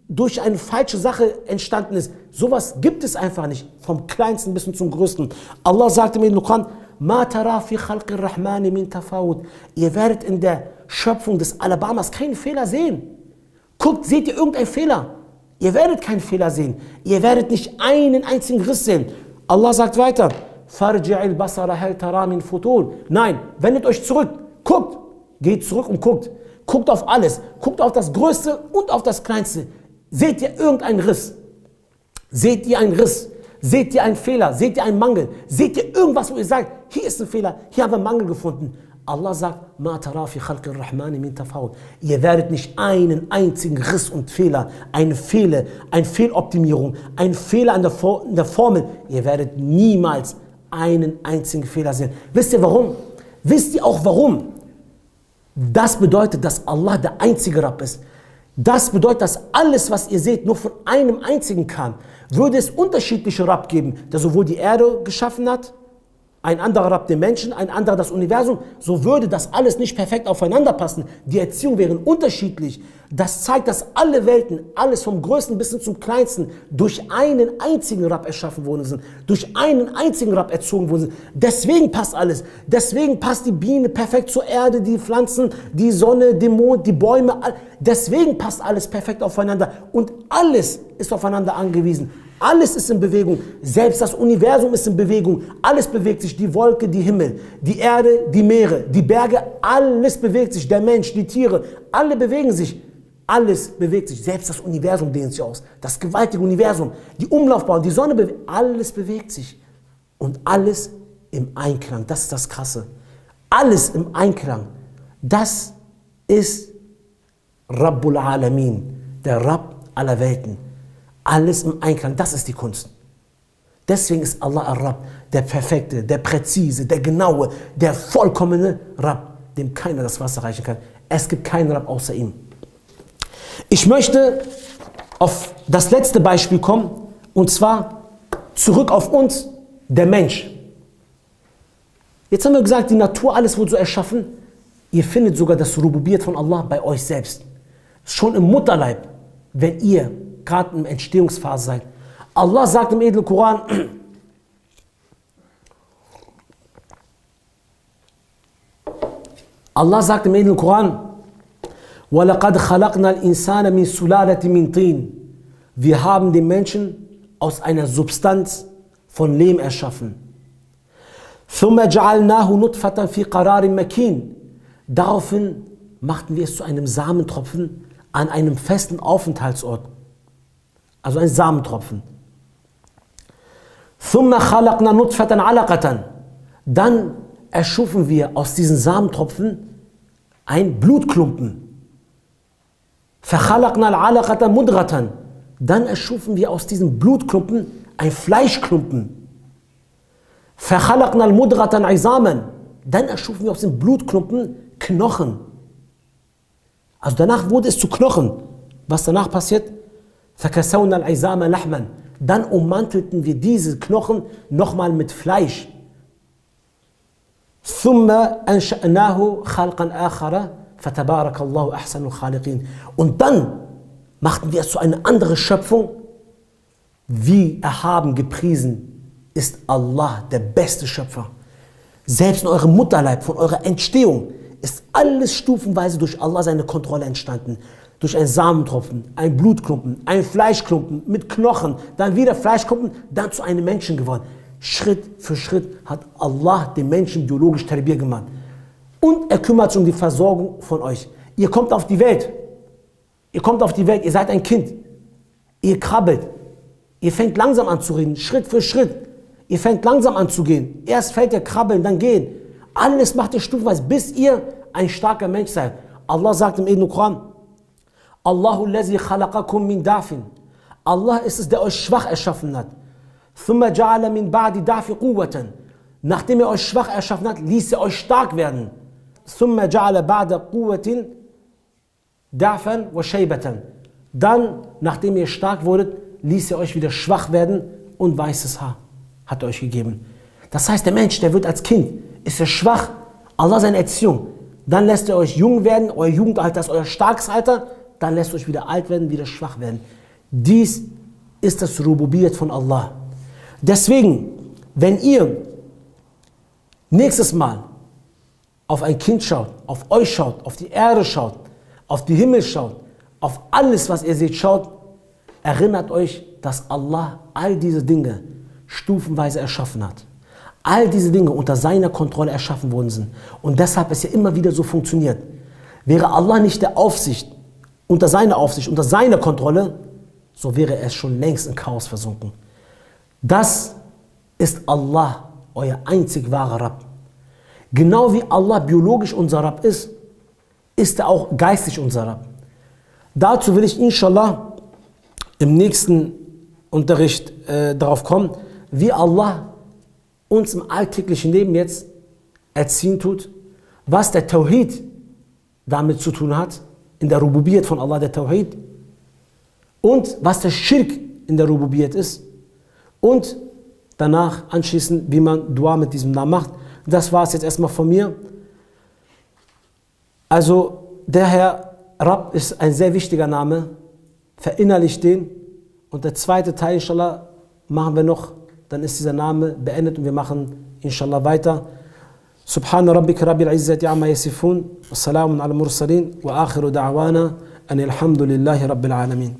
durch eine falsche Sache entstanden ist. Sowas gibt es einfach nicht, vom Kleinsten bis zum Größten. Allah sagte mir im Koran, Ma tara fi khalqi rahmani min tafawud. Ihr werdet in der Schöpfung des Alabamas keinen Fehler sehen. Guckt, seht ihr irgendeinen Fehler? Ihr werdet keinen Fehler sehen. Ihr werdet nicht einen einzigen Riss sehen. Allah sagt weiter, Farji'il basara hal tara min futur. Nein, wendet euch zurück. Guckt, geht zurück und guckt. Guckt auf alles. Guckt auf das Größte und auf das Kleinste. Seht ihr irgendeinen Riss? Seht ihr einen Riss? Seht ihr einen Fehler? Seht ihr einen Mangel? Seht ihr irgendwas, wo ihr sagt, hier ist ein Fehler, hier haben wir einen Mangel gefunden? Allah sagt, Ma tara fi khalqi rahmani min tafawud. Ihr werdet nicht einen einzigen Riss und Fehler, eine Fehloptimierung, einen Fehler in der Formel. Ihr werdet niemals einen einzigen Fehler sehen. Wisst ihr warum? Wisst ihr auch warum? Das bedeutet, dass Allah der einzige Rabb ist. Das bedeutet, dass alles, was ihr seht, nur von einem einzigen kam. Würde es unterschiedliche Rabb geben, der sowohl die Erde geschaffen hat, ein anderer Rabb den Menschen, ein anderer das Universum, so würde das alles nicht perfekt aufeinander passen. Die Erziehung wären unterschiedlich. Das zeigt, dass alle Welten, alles vom Größten bis hin zum Kleinsten, durch einen einzigen Rabb erschaffen worden sind, durch einen einzigen Rabb erzogen worden sind. Deswegen passt alles. Deswegen passt die Biene perfekt zur Erde, die Pflanzen, die Sonne, der Mond, die Bäume. Deswegen passt alles perfekt aufeinander und alles ist aufeinander angewiesen. Alles ist in Bewegung, selbst das Universum ist in Bewegung, alles bewegt sich, die Wolke, die Himmel, die Erde, die Meere, die Berge, alles bewegt sich, der Mensch, die Tiere, alle bewegen sich, alles bewegt sich, selbst das Universum dehnt sich aus, das gewaltige Universum, die Umlaufbahn, die Sonne, alles bewegt sich und alles im Einklang, das ist das Krasse, alles im Einklang, das ist Rabbul Alamin, der Rabb aller Welten. Alles im Einklang, das ist die Kunst. Deswegen ist Allah Ar-Rabb, der perfekte, der präzise, der genaue, der vollkommene Rabb, dem keiner das Wasser reichen kann. Es gibt keinen Rabb außer ihm. Ich möchte auf das letzte Beispiel kommen, und zwar zurück auf uns, der Mensch. Jetzt haben wir gesagt, die Natur, alles wurde so erschaffen. Ihr findet sogar das Rububiyat von Allah bei euch selbst. Schon im Mutterleib, wenn ihr gerade in der Entstehungsphase seid. Allah sagt im edlen Koran, Allah sagt im edlen Koran, وَلَقَدْ خَلَقْنَا الْإِنسَانَ مِنْ سُلَالَةٍ مِنْ طِينٍ. Wir haben den Menschen aus einer Substanz von Lehm erschaffen. ثُمَّ جَعَلْنَاهُ نُطْفَةً فِي قَرَارٍ مَكِينٍ. Daraufhin machten wir es zu einem Samentropfen an einem festen Aufenthaltsort. Also ein Samentropfen. ثُمَّ خَلَقْنَا نُطْفَةً عَلَقَةً. Dann erschufen wir aus diesen Samentropfen ein Blutklumpen. فَخَلَقْنَا الْعَلَقَةَ مُدْغَةً. Dann erschufen wir aus diesem Blutklumpen ein Fleischklumpen. فَخَلَقْنَا الْمُدْغَةً عِظَامًا. Dann erschufen wir aus dem Blutklumpen Knochen. Also danach wurde es zu Knochen. Was danach passiert? فَكَسَوْنَا الْعِزَامَ لَحْمًا. Dann ummantelten wir diese Knochen nochmal mit Fleisch. ثُمَّ أَنْشَأْنَاهُ خَلْقًا آخَرَ فَتَبَارَكَ اللَّهُ أَحْسَنُ الْخَالِقِينَ. Und dann machten wir es zu einer anderen Schöpfung. Wie erhaben, gepriesen ist Allah, der beste Schöpfer. Selbst in eurem Mutterleib, von eurer Entstehung, ist alles stufenweise durch Allah seine Kontrolle entstanden. Durch einen Samentropfen, ein Blutklumpen, ein Fleischklumpen mit Knochen, dann wieder Fleischklumpen, dann zu einem Menschen geworden. Schritt für Schritt hat Allah den Menschen biologisch Tarbiyah gemacht. Und er kümmert sich um die Versorgung von euch. Ihr kommt auf die Welt. Ihr kommt auf die Welt, ihr seid ein Kind. Ihr krabbelt. Ihr fängt langsam an zu reden, Schritt für Schritt. Ihr fängt langsam an zu gehen. Erst fällt ihr krabbeln, dann gehen. Alles macht ihr stufenweise, bis ihr ein starker Mensch seid. Allah sagt im Edlen Koran, Allahu allazi khalaqakum min da'fin. Allah ist es, der euch schwach erschaffen hat. Thumma ja'ala min ba'di da'fi quwwatan. Nachdem er euch schwach erschaffen hat, ließ er euch stark werden. Thumma ja'ala ba'da quwwatin da'fan wa shaybatan. Dann, nachdem ihr stark wurdet, ließ er euch wieder schwach werden und weißes Haar hat er euch gegeben. Das heißt, der Mensch, der wird als Kind, ist er schwach, Allah seine Erziehung. Dann lässt er euch jung werden, euer Jugendalter ist euer starkes Alter, dann lässt er euch wieder alt werden, wieder schwach werden. Dies ist das Rububiyyat von Allah. Deswegen, wenn ihr nächstes Mal auf ein Kind schaut, auf euch schaut, auf die Erde schaut, auf die Himmel schaut, auf alles, was ihr seht, schaut, erinnert euch, dass Allah all diese Dinge stufenweise erschaffen hat. All diese Dinge unter seiner Kontrolle erschaffen worden sind. Und deshalb es ja immer wieder so funktioniert. Wäre Allah nicht der Aufsicht, unter seiner Kontrolle, so wäre es schon längst in Chaos versunken. Das ist Allah, euer einzig wahrer Rabb. Genau wie Allah biologisch unser Rabb ist, ist er auch geistig unser Rabb. Dazu will ich inshallah im nächsten Unterricht darauf kommen, wie Allah uns im alltäglichen Leben jetzt erziehen tut, was der Tawhid damit zu tun hat, in der Rububiyyat von Allah, der Tawhid, und was der Schirk in der Rububiyyat ist, und danach anschließend, wie man Dua mit diesem Namen macht. Das war es jetzt erstmal von mir. Also der Herr Rabb ist ein sehr wichtiger Name, verinnerlicht den, und der zweite Teil, inshallah, machen wir noch, dann ist dieser Name beendet und wir machen inshallah weiter. Subhana rabbika rabbil izzati amma yasifun, wa salamun ala mursalin, wa akhiru da'wana, anil hamdulillahi rabbil alamin.